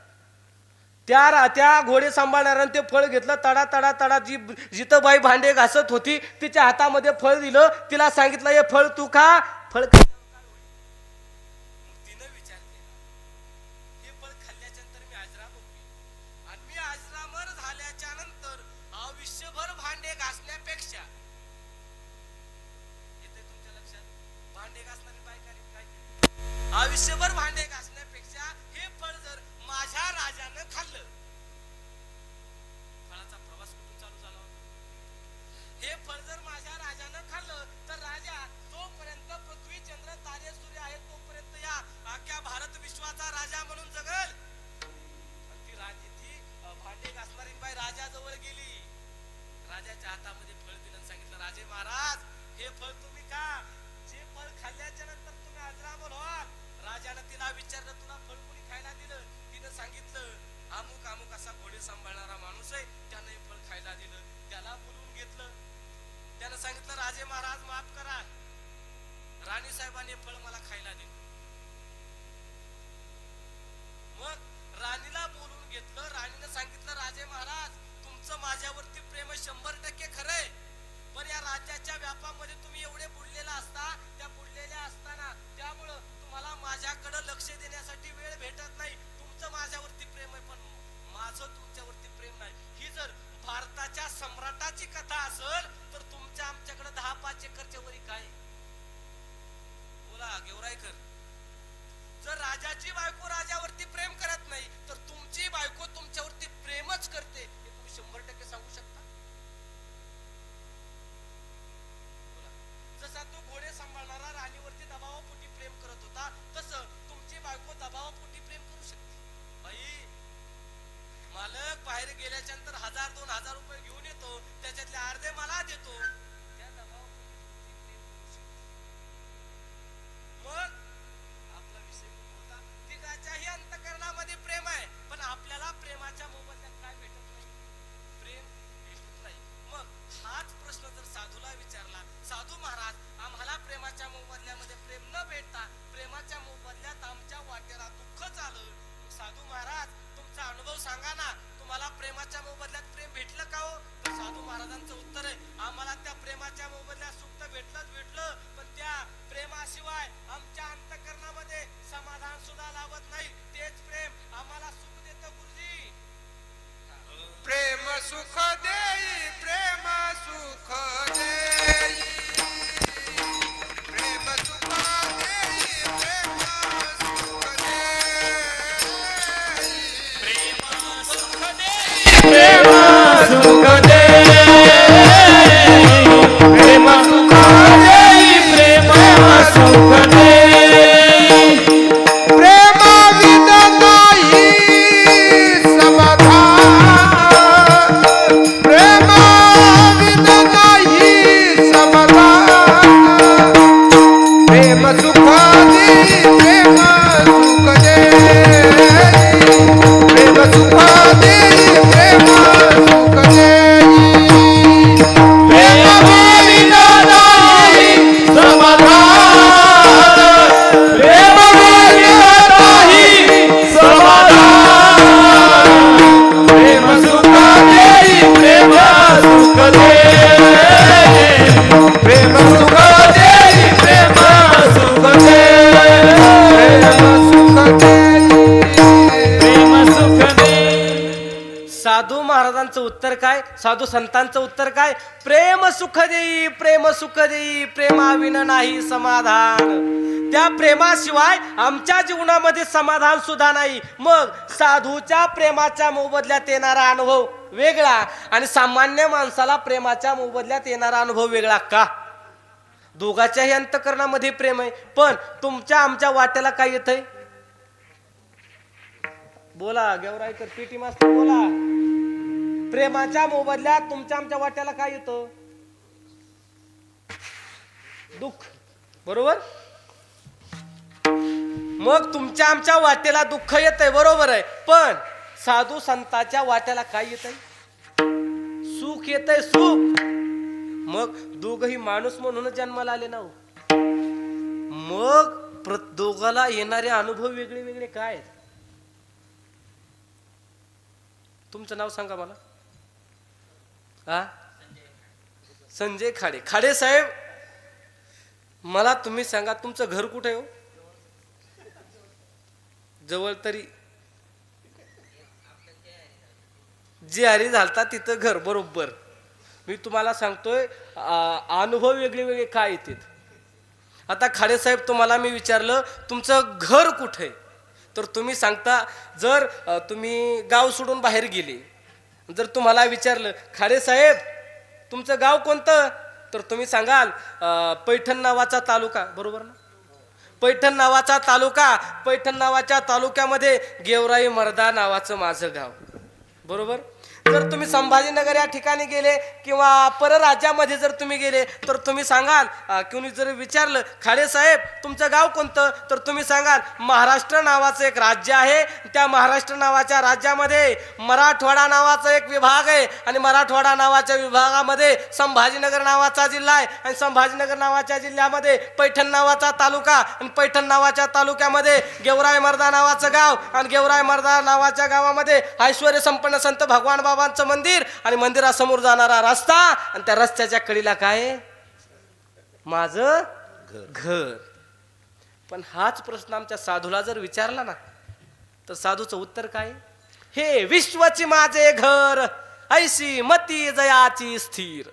त्या घोडे सांभाळणाऱ्याने ते फळ घेतलं, तडा तडा तडा जिथं बाई भांडे घासत होती तिच्या हातामध्ये फळ दिलं. तिला सांगितलं, हे फळ तू खा. फळ आयुष्यभर भांडे घासण्यापेक्षा हे फळ जर माझ्या राजानं खाल्लं, फळाचा प्रवास कुठून चालू झाला? हे फळ जर माझ्या राजानं खाल्लं तर राजा जोपर्यंत पृथ्वी चंद्र तारे सूर्य आहेत तोपर्यंत या अख्ख्या भारत विश्वाचा राजा म्हणून जगल. ती भांडे घासणारी बाई राजाजवळ गेली, राजाच्या हातामध्ये फळ दिलं, सांगितलं, राजे महाराज हे फळ तुम्ही खा. जे फळ खाल्ल्याच्या नंतर तुम्ही अजरामर व्हाल. राजानं तिला विचारलं, तुला फळ कोणी खायला दिलं? तिनं सांगितलं, अमुक अमुक असा घोडे सांभाळणारा माणूस आहे, त्यानं हे फळ खायला दिलं. त्याला बोलवून घेतलं. त्यानं सांगितलं, राजे महाराज माफ करा, राणी साहेबांनी फळ मला खायला दिलं. मग राणीला बोलवून घेतलं. राणीनं सांगितलं, राजे महाराज तुमचं माझ्यावरती प्रेम 100% खरंय, पण या राज्याच्या व्यापामध्ये तुम्ही एवढे बुडलेला असता, त्या बुडलेल्या असताना त्यामुळं तुम्हाला माझ्याकडे लक्ष देण्यासाठी वेळ भेटत नाही. तुमचं माझ्यावरती प्रेम आहे पण माझं तुमच्यावरती प्रेम नाही. ही जर भारताच्या सम्राटाची कथा असेल तर तुमच्या आमच्याकडे 10-5 एकरच्या वरी काय? बोला गेवराईकर. जर राजाची बायको राजावरती प्रेम करत नाही तर तुमची बायको तुमच्यावरती प्रेमच करते, हे तुम्ही 100% सांगू शकता? जसा तो घोडे सांभाळणारा राणीवरती दबावापोटी प्रेम करत होता, तसं तुमची बायको दबावापोटी प्रेम करू शकते. बाई मालक बाहेर गेल्याच्या नंतर 1000-2000 रुपये घेऊन येतो, त्याच्यातले अर्धे मला देतो, त्या दबावापोटी प्रेम करू शकते. मग आपला विषय होता, तिघाच्याही अंतःकरणामध्ये प्रेम आहे, पण आपल्याला प्रेमाच्या मोबदल्यात काय भेटत नाही? प्रेम भेटत नाही. मग हाच प्रश्न जर साधूला विचारला, साधू महाराज आम्हाला प्रेमाच्या मोबदल्यामध्ये प्रेम न भेटता प्रेमाच्या मोबदल्यात आमच्या वाटेला दुःख झालं, साधू महाराज तुमचा अनुभव सांगा ना, तुम्हाला प्रेमाच्या मोबदल्यात प्रेम भेटलं का हो? तर साधू महाराजांचं उत्तर आहे, आम्हाला त्या प्रेमाच्या मोबदल्यात सुख तर भेटलं, पण त्या प्रेमाशिवाय आमच्या अंतःकरणामध्ये समाधान सुद्धा लाभत नाही. तेच प्रेम आम्हाला सुख देतं गुरुजी. प्रेम सुख देई, प्रेम सुख देई, प्रेम सुख देई, प्रेम सुख देई, प्रेम सुख देई, प्रेम सुख देई, प्रेम सुख देई, प्रेम सुख देई, प्रेम विद नाही समाधान, प्रेम विद नाही समाधान, प्रेम सुख देई, साधू महाराजांचं उत्तर काय, साधू संतांचं उत्तर काय? प्रेम सुख देई, प्रेम सुख देई, प्रेमाविन नाही समाधान. त्या प्रेमाशिवाय आमच्या जीवनामध्ये समाधान सुद्धा नाही. मग साधूच्या प्रेमाच्या मोबदल्यात येणारा अनुभव वेगळा आणि सामान्य माणसाला प्रेमाच्या मोबदल्यात येणारा अनुभव वेगळा का? दोघाच्याही अंतःकरणामध्ये प्रेम आहे, पण तुमच्या आमच्या वाट्याला काय येतंय? बोला गेवराईकर, पीटी मास्तर बोला. प्रेमाच्या मोबदल्यात तुमच्या आमच्या वाट्याला काय येतं? दुःख, बरोबर? मग तुमच्या आमच्या वाट्याला दुःख येतंय, बरोबर आहे, पण साधू संतांच्या वाट्याला काय येतंय? सुख येतंय, सुख. मग दोघही माणूस म्हणून जन्माला आले ना. मग दोघाला येणारे अनुभव वेगळे वेगळे काय? तुमचं नाव सांगा मला. संजय खाडे. खाडे साहेब, मला तुम्ही सांगा तुमचं घर कुठे हो? जवळ तरी जे हरी झालता तिथं घर, बरोबर. मी तुम्हाला सांगतोय अनुभव वेगळे वेगळे काय येतात. आता खाडे साहेब, तुम्हाला मी विचारलं तुमचं घर कुठे, तर तुम्ही सांगता जर तुम्ही गाव सोडून बाहेर गेले. जर तुम्हाला विचारलं खाडे साहेब तुमचं गाव कोणतं, तर तुम्ही सांगाल पैठण नावाचा तालुका, बरोबर ना? पैठण नावाचा तालुका, पैठण नावाच्या तालुक्यामध्ये गेवराई मर्दा नावाचं माझं गाव, बरोबर. जर तुम्ही संभाजीनगर या ठिकाणी गेले किंवा परराज्यामध्ये जर तुम्ही गेले तर तुम्ही सांगाल, कोणी जर विचारलं खाडे साहेब तुमचं गाव कोणतं, तर तुम्ही सांगाल महाराष्ट्र नावाचं एक राज्य आहे, त्या महाराष्ट्र नावाच्या राज्यामध्ये मराठवाडा नावाचा एक विभाग आहे आणि मराठवाडा नावाच्या विभागामध्ये संभाजीनगर नावाचा जिल्हा आहे आणि संभाजीनगर नावाच्या जिल्ह्यामध्ये पैठण नावाचा तालुका आणि पैठण नावाच्या तालुक्यामध्ये गेवराई मर्दा नावाचं गाव आणि गेवराई मर्दा नावाच्या गावामध्ये ऐश्वर्य संपन्न संत भगवान बाबांचं मंदिर आणि मंदिरासमोर जाणारा रस्ता आणि त्या रस्त्याच्या कडीला काय? माझं घर. पण हाच प्रश्न आमच्या साधूला जर विचारला ना तर साधूचं उत्तर काय? हे विश्वाची माझे घर, ऐशी मती जयाची स्थिर.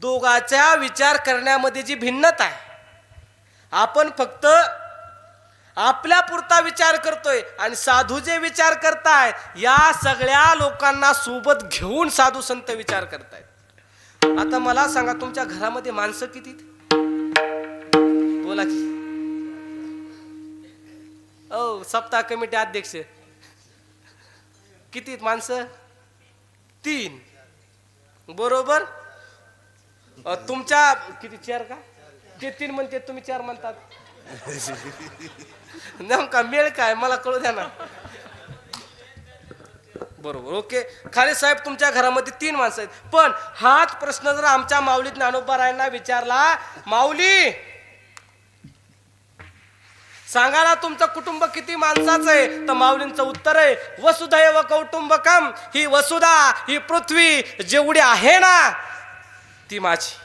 दोघांच्या विचार करण्यामध्ये जी भिन्नता आहे, आपण फक्त आपल्या पुरता विचार करतोय आणि साधू जे विचार करताय या सगळ्या लोकांना सोबत घेऊन साधू संत विचार करतायत. आता मला सांगा तुमच्या घरामध्ये माणसं किती? बोला की. सप्ताह कमिटी अध्यक्ष किती माणसं? 3, बरोबर. तुमच्या किती? 4 का? ते 3 म्हणते, तुम्ही 4 म्हणतात. नेमका मेळ काय मला कळू द्या ना. बरोबर, ओके. खाडे साहेब तुमच्या घरामध्ये 3 माणसं आहेत, पण हाच प्रश्न जर आमच्या माऊली ज्ञानोबारायांना विचारला, माऊली सांगा ना तुमचं कुटुंब किती माणसाचं आहे, तर माऊलींचं उत्तर आहे वसुधैव कौटुंबकम. ही वसुधा, ही पृथ्वी जेवढी आहे ना ती माझी,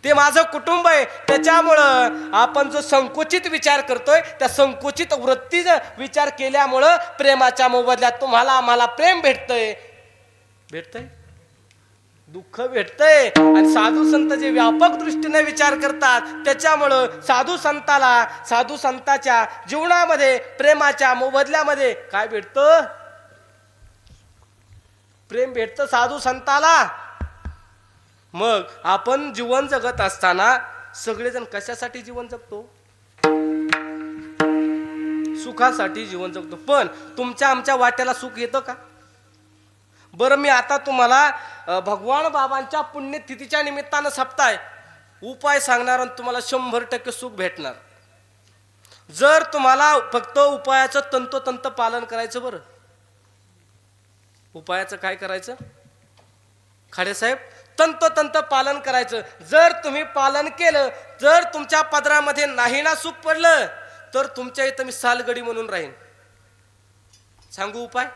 ते माझं कुटुंब आहे. त्याच्यामुळं आपण जो संकुचित विचार करतोय त्या संकुचित वृत्तीचा विचार केल्यामुळं प्रेमाच्या मोबदल्यात तुम्हाला आम्हाला प्रेम भेटतंय, दुःख भेटतंय. आणि साधू संत जे व्यापक दृष्टीने विचार करतात त्याच्यामुळं साधू संताच्या जीवनामध्ये प्रेमाच्या मोबदल्यामध्ये काय भेटतं? प्रेम भेटतं साधू संताला. मग आपण जीवन जगत असताना सगळेजण कशासाठी जीवन जगतो? सुखासाठी जीवन जगतो. पण तुमच्या आमच्या वाट्याला सुख येतं का? बरं, मी आता तुम्हाला भगवान बाबांच्या पुण्यतिथीच्या निमित्तानं सप्ताह उपाय सांगणार आणि तुम्हाला 100% सुख भेटणार. जर तुम्हाला फक्त उपायाचं तंतोतंत पालन करायचं. बरं, उपायाचं काय करायचं खाडे साहेब? तंतोतंत पालन करायचं. जर तुम्ही पालन केलं, जर तुमच्या पदरामध्ये नाही ना सुख पडलं, तर तुमच्या इथं मी सालगडी म्हणून राहीन. सांगू उपाय?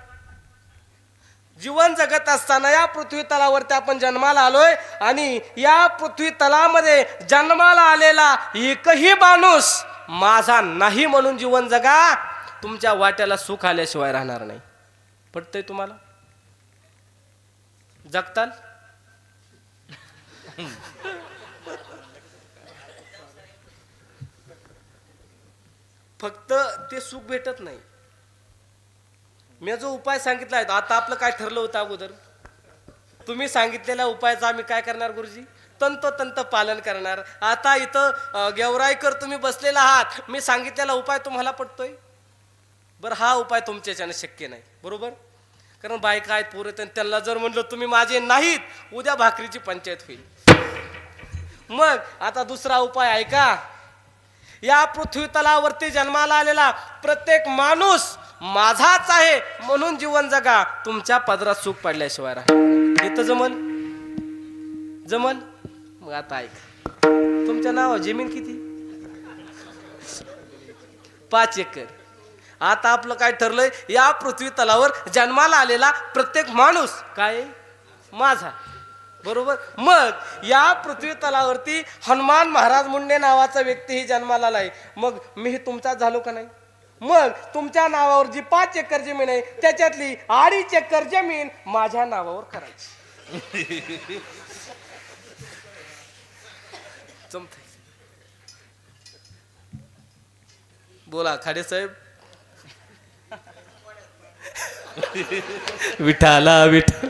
जीवन जगत असताना या पृथ्वी तलावरती आपण जन्माला आलोय आणि या पृथ्वी तलामध्ये जन्माला आलेला एकही माणूस माझा नाही म्हणून जीवन जगा. तुमच्या वाट्याला सुख आल्याशिवाय राहणार नाही. पटतंय तुम्हाला? जगताल फक्त ते सुख भेटत नाही. मी जो उपाय सांगितला आहे आता आपलं काय ठरलं होतं अगोदर, तुम्ही सांगितलेल्या उपायाचं आम्ही काय करणार गुरुजी, तंतोतंत पालन करणार. आता इथं गेवराईकर तुम्ही बसलेला आहात, मी सांगितलेला उपाय तुम्हाला पटतोय? बरं हा उपाय तुमच्याच्यानं शक्य नाही, बरोबर? कारण बायका आहेत पोरं, त्यांना जर म्हणलं तुम्ही माझे नाहीत, उद्या भाकरीची पंचायत होईल. मग आता दुसरा उपाय आहे का, या पृथ्वी तलावरती जन्माला आलेला प्रत्येक माणूस माझाच आहे म्हणून जीवन जगा. तुमच्या पदरात सुख पडल्याशिवाय राहा. इथं जमल जमल. मग आता ऐक, तुमच्या नाव जमीन किती? 5 एकर. आता आपलं काय ठरलंय, या पृथ्वी तलावर जन्माला आलेला प्रत्येक माणूस काय माझा, बरोबर? मग या पृथ्वी तलावरती हनुमान महाराज मुंडे नावाचा व्यक्तीही जन्माला आलाय. मग मी तुमचा झालो का नाही? मग तुमच्या नावावर जी 5 एकर जमीन आहे त्याच्यातली 2.5 एकर जमीन माझ्या नावावर करायची. जमतंय? बोला खाडे साहेब. विठाला विठ्ठल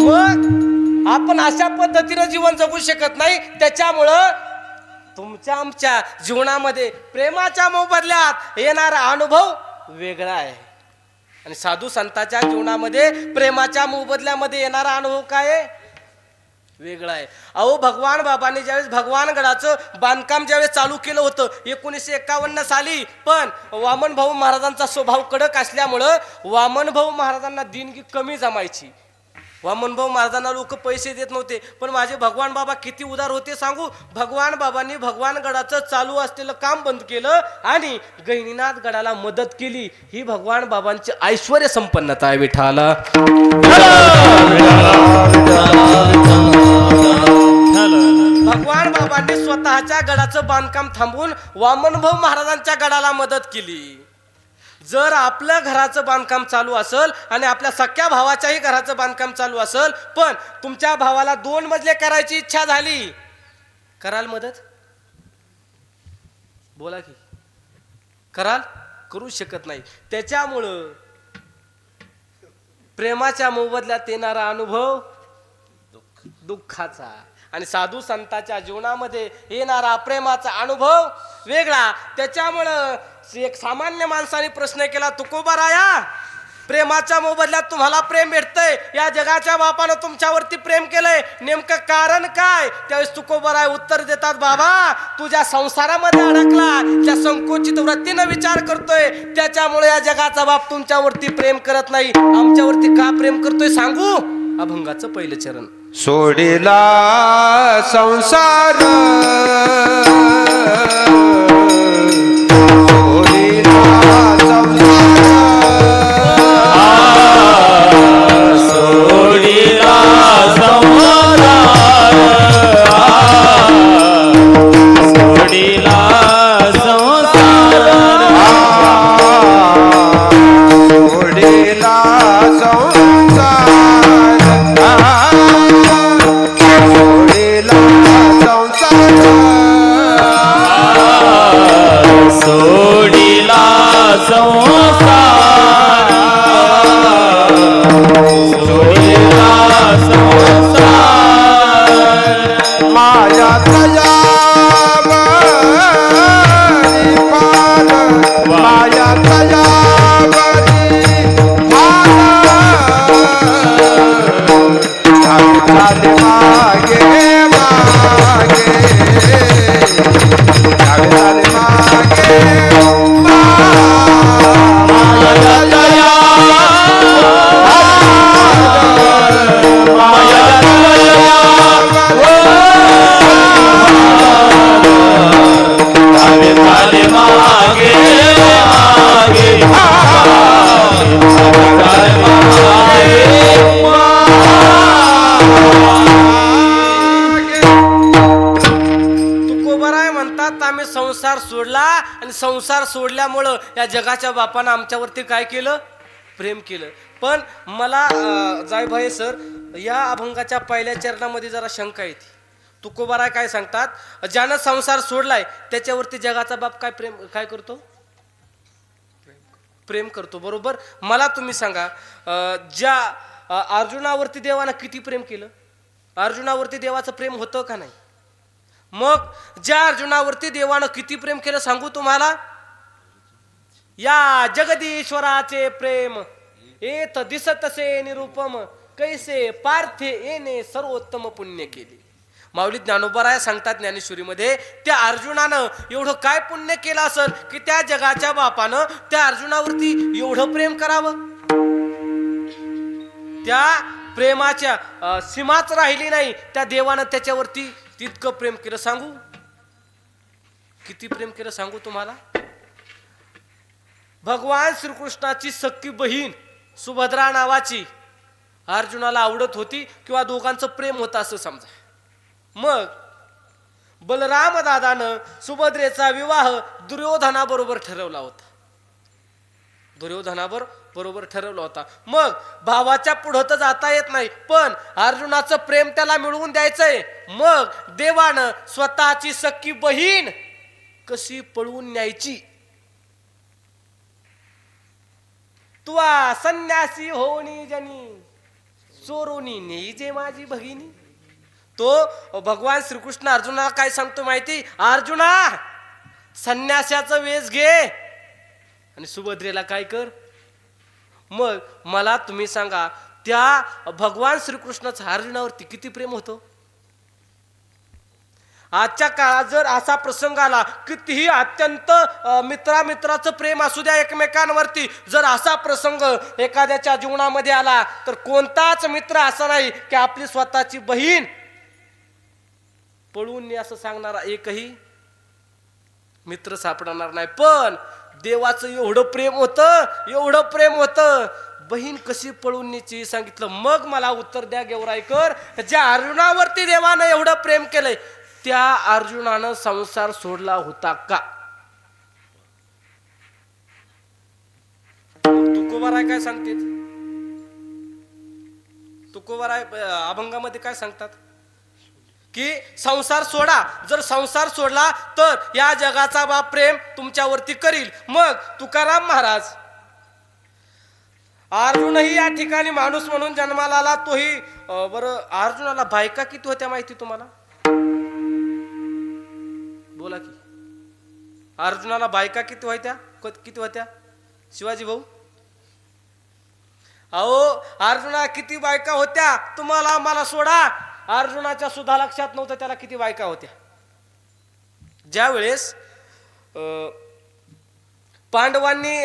मग आपण अशा पद्धतीनं जीवन जगू शकत नाही. त्याच्यामुळं तुमच्या आमच्या जीवनामध्ये प्रेमाच्या मोबदल्यात येणारा अनुभव वेगळा आहे आणि साधू संतांच्या जीवनामध्ये प्रेमाच्या मोबदल्यामध्ये येणारा अनुभव काय आहे, वेगळा आहे. अहो भगवान बाबांनी ज्यावेळेस भगवानगडाचं बांधकाम ज्यावेळेस चालू केलं होतं 1951 साली, पण वामन भाऊ महाराजांचा स्वभाव कडक असल्यामुळं वामन भाऊ महाराजांना देणगी कमी जमायची. वामन भाऊ महाराजांना लोक पैसे देत नव्हते, पण माझे भगवान बाबा किती उदार होते सांगू. भगवान बाबांनी भगवानगडाचं चालू असलेलं काम बंद केलं आणि गहिनीनाथ गडाला मदत केली. ही भगवान बाबांची ऐश्वर संपन्नता आहे. विठाला भगवान बाबांनी स्वतःच्या गडाचं बांधकाम थांबवून वामनभाऊ महाराजांच्या गडाला मदत केली. जर आपलं घराचं बांधकाम चालू असेल आणि आपल्या सख्या भावाच्याही घराचं बांधकाम चालू असेल, पण तुमच्या भावाला 2 मजले करायची इच्छा झाली, कराल मदत? बोला की कराल? करू शकत नाही. त्याच्यामुळं प्रेमाच्या मोबदल्यात येणारा अनुभव दुःखाचा आणि साधू संतांच्या जीवनामध्ये येणारा प्रेमाचा अनुभव वेगळा. त्याच्यामुळं एक सामान्य माणसाने प्रश्न केला, तुकोबाराया प्रेमाच्या मोबदल्यात तुम्हाला प्रेम भेटतंय, या जगाच्या बापानं तुमच्यावरती प्रेम केलंय, नेमकं कारण काय? त्यावेळेस तुकोबाराय उत्तर देतात, बाबा तुझ्या संसारामध्ये अडकला, त्या संकोचित वृत्तीनं विचार करतोय, त्याच्यामुळे या जगाचा बाप तुमच्यावरती प्रेम करत नाही. आमच्यावरती का प्रेम करतोय सांगू? अभंगाचं पहिलं चरण. सोडिला संसार संसार म्हणतात आम्ही संसार सोडला आणि संसार सोडल्यामुळं या जगाच्या बापानं आमच्यावरती काय केलं? प्रेम केलं. पण मला जायभाई सर या अभंगाच्या पहिल्या चरणामध्ये जरा शंका येते. तुकोबाराय काय सांगतात? ज्यानं संसार सोडलाय त्याच्यावरती जगाचा बाप काय करतो? प्रेम करतो. बरोबर. मला तुम्ही सांगा, ज्या अर्जुनावरती देवानं किती प्रेम केलं? अर्जुनावरती देवाचं प्रेम होतं का नाही? मग ज्या अर्जुनावरती देवानं किती प्रेम केलं सांगू तुम्हाला? या जगदीश्वराचे प्रेम येत दिसतसे निरुपम, कैसे पार्थे येणे सर्वोत्तम पुण्य केले. माऊली ज्ञानोबाराय सांगतात ज्ञानेश्वरीमध्ये, त्या अर्जुनानं एवढं काय पुण्य केलं असेल की त्या जगाच्या बापानं त्या अर्जुनावरती एवढं प्रेम करावं? त्या प्रेमाच्या सीमाच राहिली नाही. त्या देवानं त्याच्यावरती तितकं प्रेम केलं. सांगू किती प्रेम केलं सांगू तुम्हाला? भगवान श्रीकृष्णाची सख्खी बहीण सुभद्रा नावाची अर्जुनाला आवडत होती किंवा दोघांचं प्रेम होतं असं समजा. मग बलराम दादानं सुभद्रेचा विवाह दुर्योधनाबरोबर ठरवला होता. बरोबर ठरवला होता. मग भावाच्या पुढं तर जाता येत नाही, पण अर्जुनाचं प्रेम त्याला मिळवून द्यायचंय. मग देवानं स्वतःची सख्खी बहीण कशी पळवून न्यायची? तुआ संन्यासी होणी जनी चोरोनी नेई जे माझी भगिनी. तो भगवान श्रीकृष्ण अर्जुनाला काय सांगतो माहिती? अर्जुना, संन्यासाचं वेश घे आणि सुभद्रेला काय कर. मग मला तुम्ही सांगा, त्या भगवान श्रीकृष्णाचं अर्जुनावरती किती प्रेम होतं? आजच्या काळात जर असा प्रसंग आला, कितीही अत्यंत मित्राचं प्रेम असू द्या एकमेकांवरती, जर असा प्रसंग एखाद्याच्या जीवनामध्ये आला तर कोणताच मित्र असा नाही की आपली स्वतःची बहीण पळून असं सांगणारा एकही मित्र सापडणार नाही. पण देवाचं एवढं प्रेम होतं, बहीण कशी पळून न्यायची सांगितलं. मग मला उत्तर द्या गेवराईकर, ज्या अर्जुनावरती देवानं एवढं प्रेम केलंय त्या अर्जुनानं संसार सोडला होता का? तुकोबाराय काय सांगते? तुकोबाराय अभंगामध्ये काय सांगतात की संसार सोडा. जर संसार सोडला तर या जगाचा बाप प्रेम तुमच्यावरती करील. मग तुकाराम महाराज, अर्जुनही या ठिकाणी माणूस म्हणून जन्माला आला. तोही बरं, अर्जुनाला बायका किती होत्या माहिती तुम्हाला? बोला की. अर्जुनाला बायका किती होत्या शिवाजी भाऊ? अहो, अर्जुना किती बायका होत्या तुम्हाला मला सोडा. अर्जुनाच्या सुद्धा लक्षात नव्हतं त्याला किती बायका होत्या. ज्या वेळेस पांडवांनी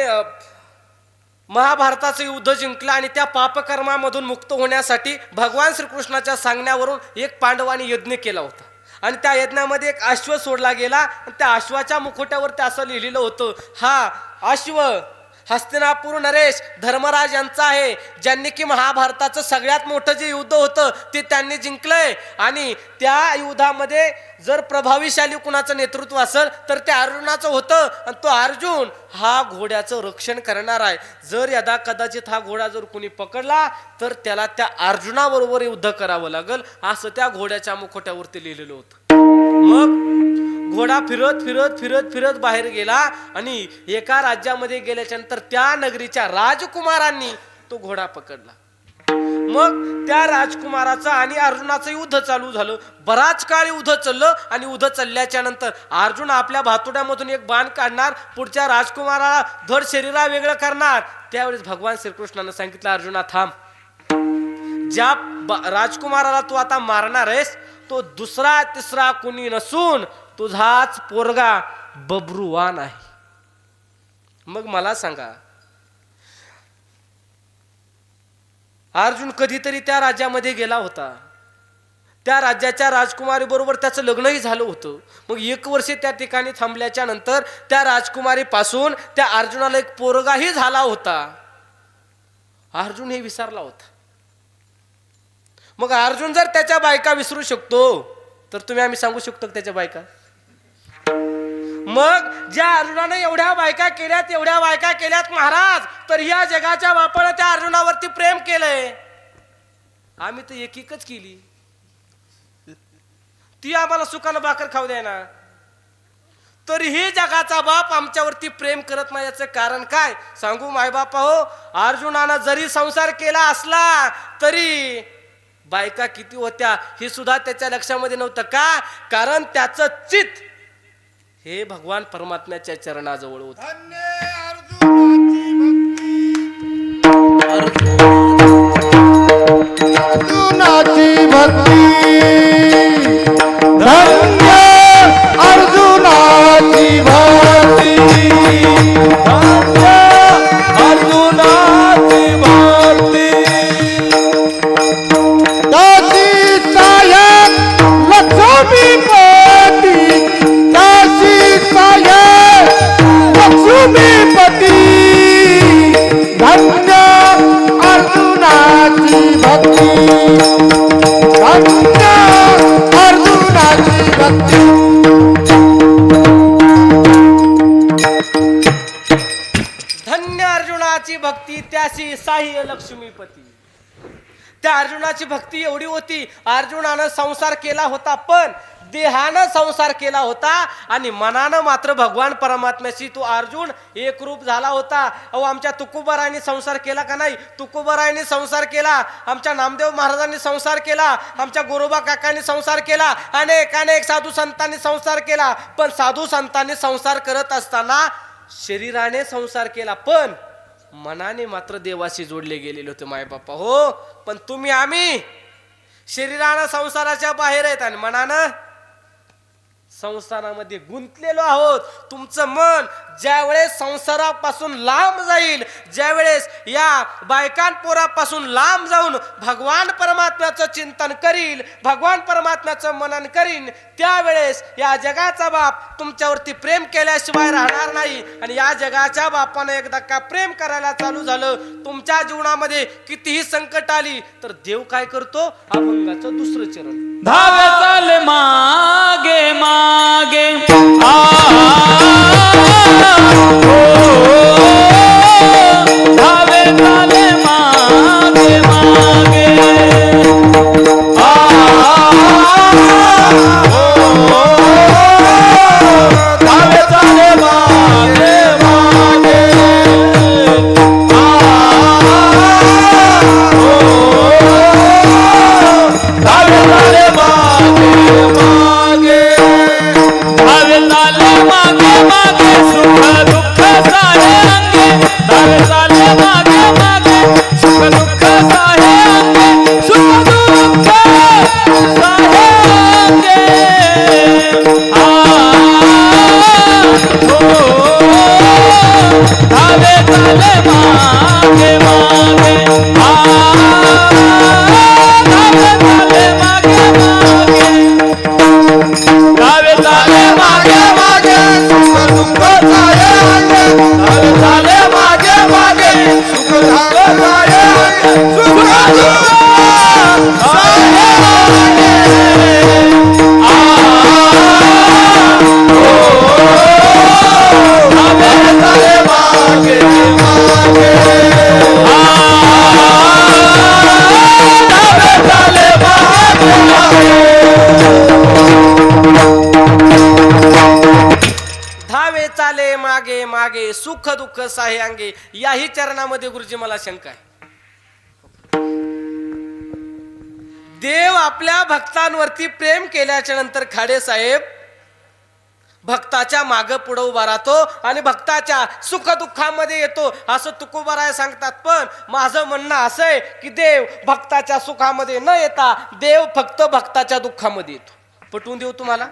महाभारताचं युद्ध जिंकलं आणि त्या पापकर्मामधून मुक्त होण्यासाठी भगवान श्रीकृष्णाच्या सांगण्यावरून एक पांडवांनी यज्ञ केला होता. आणि त्या यज्ञामध्ये एक अश्व सोडला गेला. आणि त्या अश्वाच्या मुखोट्यावरती असं लिहिलेलं होतं, हा अश्व हस्तिनापूर नरेश धर्मराज यांचा आहे, ज्यांनी की महाभारताचं सगळ्यात मोठं जे युद्ध होतं ते त्यांनी जिंकलंय. आणि त्या युद्धामध्ये जर प्रभावीशाली कुणाचं नेतृत्व असेल तर ते अर्जुनाचं होतं. आणि तो अर्जुन हा घोड्याचं रक्षण करणार आहे. जर यदा कदाचित हा घोडा जर कुणी पकडला तर त्याला त्या अर्जुनाबरोबर युद्ध करावं लागल, असं त्या घोड्याच्या मुखोट्यावरती लिहिलेलं होतं. मग घोडा फिरत बाहेर गेला आणि एका राज्यामध्ये गेल्याच्या नंतर त्या नगरीच्या राजकुमारांनी तो घोडा पकडला. मग त्या राजकुमाराचं आणि अर्जुनाचं युद्ध चालू झालं. बराच काळ युद्ध चाललं आणि युद्ध चालल्याच्या नंतर अर्जुन आपल्या भातुड्यामधून एक बाण काढणार, पुढच्या राजकुमाराला धड शरीरा वेगळं करणार. त्यावेळेस भगवान श्रीकृष्णानं सांगितलं, अर्जुना थांब, ज्या राजकुमाराला तू आता मारणार आहेस तो दुसरा तिसरा कुणी नसून तुझाच पोरगा बब्रुवान आहे. मग मला सांगा, अर्जुन कधीतरी त्या राज्यामध्ये गेला होता. त्या राज्याच्या राजकुमारी बरोबर त्याचं लग्नही झालं होतं. मग 1 वर्ष त्या ठिकाणी थांबल्याच्या नंतर त्या राजकुमारी पासून त्या अर्जुनाला एक पोरगाही झाला होता. अर्जुन हे विसरला होता. मग अर्जुन जर त्याच्या बायका विसरू शकतो तर आम्ही सांगू शकतो त्याच्या बायका? मग ज्या अर्जुनाने एवढ्या बायका केल्यात महाराज, तर या जगाच्या बापानं त्या अर्जुनावरती प्रेम केलंय. आम्ही तर एकच केली, ती आम्हाला सुखानं भाकर खाऊ द्या ना. तरीही जगाचा बाप आमच्यावरती प्रेम करत नाही. याचं कारण काय सांगू मायबापा हो? अर्जुनानं जरी संसार केला असला तरी बायका किती होत्या हे सुद्धा त्याच्या लक्षामध्ये नव्हतं. का? कारण त्याचं चित्त हे भगवान परमात्म्याच्या चरणाजवळ होत. अर्जुनाची भक्ती, धन्य अर्जुनाची भक्ती, धन्य अर्जुनाची भक्ती. दासी सायक लक्ष्मीपती, दासी सायक लक्ष्मीपती, धन्य अर्जुनाची भक्ती, धन्य अर्जुनाची भक्ती. धन्य अर्जुनाची भक्ती, त्याशी साह्य लक्ष्मीपती. त्या अर्जुनाची भक्ती एवढी होती, अर्जुनानं संसार केला होता, पण देहानं संसार केला होता आणि मनानं मात्र भगवान परमात्म्याशी तो अर्जुन एकरूप झाला होता. अहो, आमच्या तुकोबारायांनी संसार केला का नाही? तुकोबारायांनी संसार केला, आमच्या नामदेव महाराजांनी संसार केला, आमच्या गोरोबा काकांनी संसार केला, अनेक साधू संतांनी संसार केला. पण साधू संतांनी संसार करत असताना शरीराने संसार केला, पण मनाने मात्र देवाशी जोडले गेलेले होते मायबापा हो. पण तुम्ही आम्ही शरीरानं संसाराच्या बाहेर आहेत आणि मनानं संसारामध्ये गुंतलेलो आहोत. तुमचं मन ज्यावेळेस संसारापासून लांब जाईल, ज्यावेळेस या बायकांपोरापासून लांब जाऊन भगवान परमात्म्याचं चिंतन करील, भगवान परमात्म्याचं मनन करीन, त्यावेळेस या जगाचा बाप तुमच्यावरती प्रेम केल्याशिवाय राहणार नाही. आणि या जगाच्या बापानं एकदा का प्रेम करायला चालू झालं, तुमच्या जीवनामध्ये कितीही संकट आली तर देव काय करतो? अभंगाचं दुसरं चरण. धावे चाल मागे मागे धावे चाले मागे मागे धावे चाले मागे मागे धावे चाले मागे धावे चाले मागे मागे सुख दुःख साहे अंगे धावे चाले मागे मागे सुख दुःख साहे अंगे सुख दुःख साहे अंगे धावे चाले मागे मागे धावे चाले मागे मागे धावे चाले मागे मागे सुख दुःख साहे अंगे धावे चाले मागे मागे सुख दुःख साहे अंगे सुख दुःख साहे अंगे धावे चाले मागे मागे धावे चाले मागे मागे धावे चाले मागे मागे सुख दुःख साहे अंगे. याही चरणामध्ये गुरुजी मला शंका आहे. देव आपल्या भक्तांवरती प्रेम केल्याच्या नंतर खाडे साहेब भक्ताच्या माग पुढे उभा राहतो आणि भक्ताच्या सुख दुःखामध्ये येतो असं तुकोबाराय सांगतात. पण माझं म्हणणं असं आहे की देव भक्ताच्या सुखामध्ये न येता देव फक्त भक्ताच्या दुःखामध्ये येतो. पटवून देऊ तुम्हाला?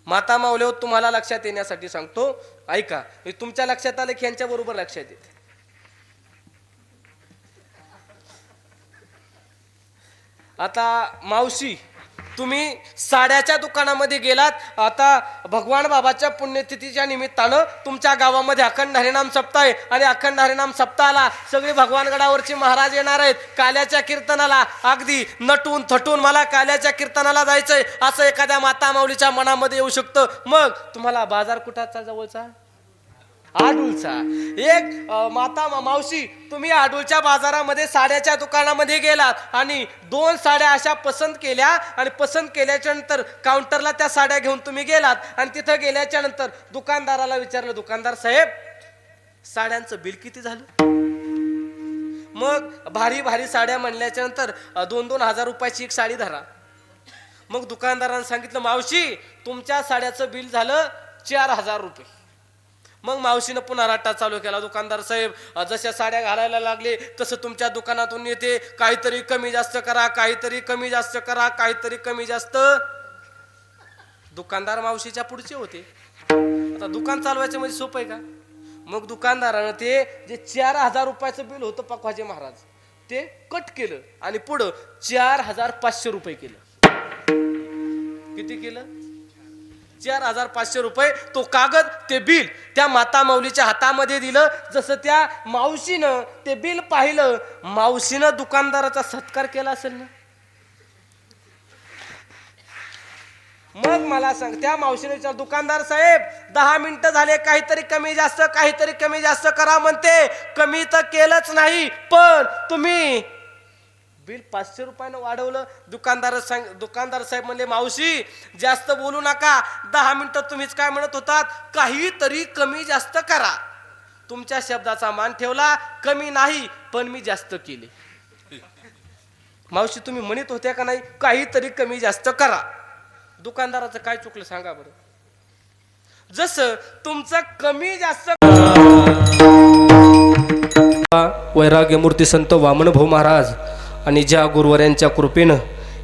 माता माऊली तुम्हाला लक्षात येण्यासाठी सांगतो, ऐका. तुमच्या लक्षात आलं की यांच्या बरोबर लक्षात येते. आता मावशी तुम्ही साड्याच्या दुकानामध्ये गेलात, आता भगवान बाबाच्या पुण्यतिथीच्या निमित्तानं तुमच्या गावामध्ये अखंड हरिनाम सप्ताह आहे आणि अखंड हरिनाम सप्ताहाला सगळे भगवानगडावरचे महाराज येणार आहेत. काल्याच्या कीर्तनाला अगदी नटून थटून मला काल्याच्या कीर्तनाला जायचंय असं एखाद्या माता माऊलीच्या मनामध्ये येऊ शकतं. मग तुम्हाला बाजार कुठाचा जवळचा? आडूळचा. एक मावशी, तुम्ही आडूळच्या बाजारामध्ये साड्याच्या दुकानामध्ये गेलात आणि 2 साड्या अशा पसंत केल्या आणि पसंत केल्याच्या नंतर काउंटरला त्या साड्या घेऊन तुम्ही गेलात आणि तिथं गेल्याच्या नंतर दुकानदाराला विचारलं, दुकानदार साहेब साड्यांचं बिल किती झालं? मग भारी भारी साड्या म्हणल्याच्या नंतर 2-2 हजार रुपयाची एक साडी धरा. मग दुकानदारानं सांगितलं, मावशी तुमच्या साड्याचं बिल झालं 4,000 रुपये. मग मावशीनं पुन्हा रट्टा चालू केला, दुकानदार साहेब जशा साड्या घालायला लागले तसं तुमच्या दुकानातून येते, काहीतरी कमी जास्त करा, काहीतरी कमी जास्त करा, काहीतरी कमी जास्त. दुकानदार मावशीच्या पुढचे होते. आता दुकान चालवायचं म्हणजे सोपं आहे का? मग दुकानदारानं ते जे 4,000 रुपयाचं बिल होतं पखवाजे महाराज ते कट केलं आणि पुढं 4,500 रुपये केलं. किती केलं? 4,500 रुपये. तो कागद ते बिल त्या माता माऊलीच्या हातामध्ये दिलं. जसं त्या मावशीनं ते बिल पाहिलं, मावशीनं दुकानदाराचा सत्कार केला असेल ना. मग मला सांग, त्या मावशीने विचार, दुकानदार साहेब 10 मिनिटं झाले, काहीतरी कमी जास्त, काहीतरी कमी जास्त करा म्हणते. कमी तर केलंच नाही, पण तुम्ही बिल 500 रुपयानं वाढवलं. दुकानदार साहेब म्हणले, मावशी जास्त बोलू नका, 10 मिनिटं तुम्हीच काय म्हणत होतात, काहीतरी कमी जास्त करा. तुमच्या शब्दाचा मान ठेवला, कमी नाही पण मी जास्त केले. मावशी तुम्ही म्हणत होत्या का नाही काहीतरी कमी जास्त करा? दुकानदाराचं काय चुकलं सांगा बरं? जसं तुमचं कमी जास्त. वैराग्य मूर्ती संत वामनभाऊ महाराज आणि ज्या गुरुवर्यांच्या कृपेनं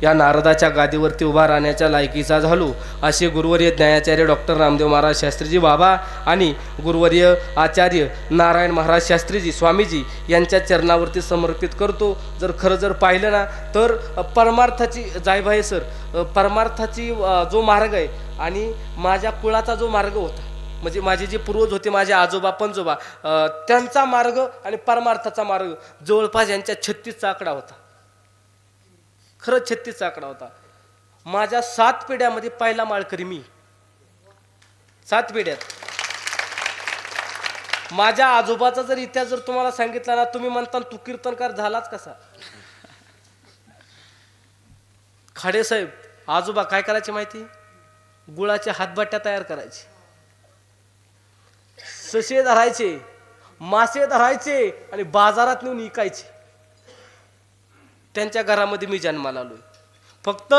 या नारदाच्या गादीवरती उभा राहण्याच्या लायकीचा झालो, असे गुरुवर्य ज्ञानाचार्य डॉक्टर रामदेव महाराज शास्त्रीजी बाबा आणि गुरुवर्य आचार्य नारायण महाराज शास्त्रीजी स्वामीजी यांच्या चरणावरती समर्पित करतो. जर पाहिलं ना तर परमार्थाची जायभाई सर, परमार्थाची जो मार्ग आहे आणि माझ्या कुळाचा जो मार्ग होता, म्हणजे माझे जे पूर्वज होते, माझे आजोबा पंजोबा, त्यांचा मार्ग आणि परमार्थाचा मार्ग जवळपास यांच्या 36चा आकडा होता. खरंच 36चा आकडा होता. माझ्या 7 पिढ्यामध्ये पहिला माळकरी मी. 7 पिढ्यात. माझ्या आजोबाचा जर इतिहास जर तुम्हाला सांगितला ना, तुम्ही म्हणता तू कीर्तनकार झालाच कसा? खाडे साहेब आजोबा काय करायचे माहिती? गुळाच्या हातबाट्या तयार करायचे, ससे धरायचे, मासे धरायचे आणि बाजारात नेऊन विकायचे. त्यांच्या घरामध्ये मी जन्माला आलोय. फक्त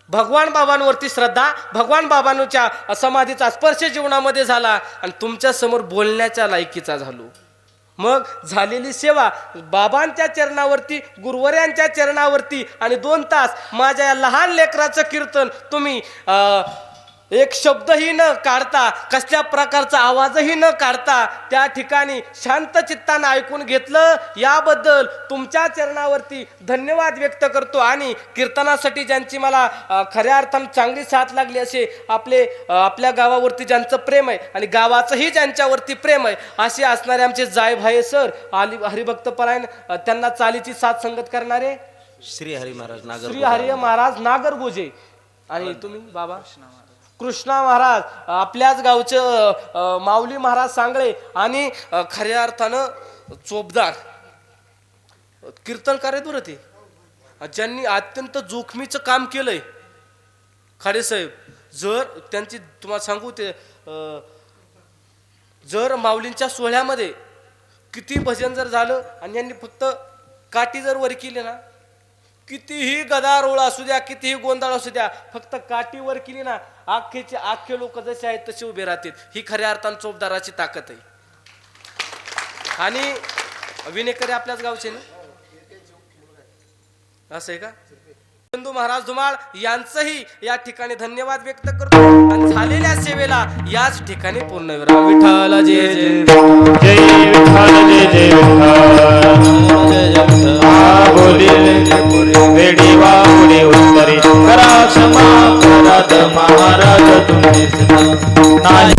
भगवान बाबांवरती श्रद्धा, भगवान बाबांच्या समाधीचा स्पर्श जीवनामध्ये झाला आणि तुमच्या समोर बोलण्याच्या लायकीचा झालो. मग झालेली सेवा बाबांच्या चरणावरती, गुरुवर्यांच्या चरणावरती आणि 2 तास माझ्या या लहान लेकराचं कीर्तन तुम्ही एक शब्दही न काढता, कसल्या प्रकारचा आवाजही न काढता त्या ठिकाणी शांत चित्तानं ऐकून घेतलं, याबद्दल तुमच्या चरणावरती धन्यवाद व्यक्त करतो. आणि कीर्तनासाठी ज्यांची मला खऱ्या अर्थानं चांगली साथ लागली, असे आपल्या गावावरती ज्यांचं प्रेम आहे आणि गावाचंही ज्यांच्यावरती प्रेम आहे, असे असणारे आमचे जायभाई सर, हरिभक्तपरायण, त्यांना चालीची साथ संगत करणारे श्री हरी महाराज नागरगोजे आणि तुम्ही बाबा कृष्णा महाराज, आपल्याच गावचं माऊली महाराज सांगळे आणि खऱ्या अर्थानं चोपदार कीर्तनकार आहेत बरं ते, ज्यांनी अत्यंत जोखमीचं काम केलंय. खाडे साहेब जर त्यांची तुम्हाला सांगू, ते जर माऊलींच्या सोहळ्यामध्ये किती भजन जर झालं आणि यांनी फक्त काठी जर वर केली ना, कितीही गदारोळ असू द्या, कितीही गोंधळ असू द्या, फक्त काठीवर केली ना, आखे लोक जसे आहेत तसे उभे राहतील. ही खऱ्या अर्थानं चोपदाराची ताकद आहे. आणि विनेकरी आपल्याच गावचे ना, असं आहे का? बंधू महाराज धुमाळ यांचंही या ठिकाणी धन्यवाद व्यक्त करतो आणि झालेल्या सेवेला याच ठिकाणी पूर्ण विराम. विठ्ठल जय जय जय विठ्ठल जय जय विठ्ठल. बोली वेडी वा पुढे उत्तरी करा नाही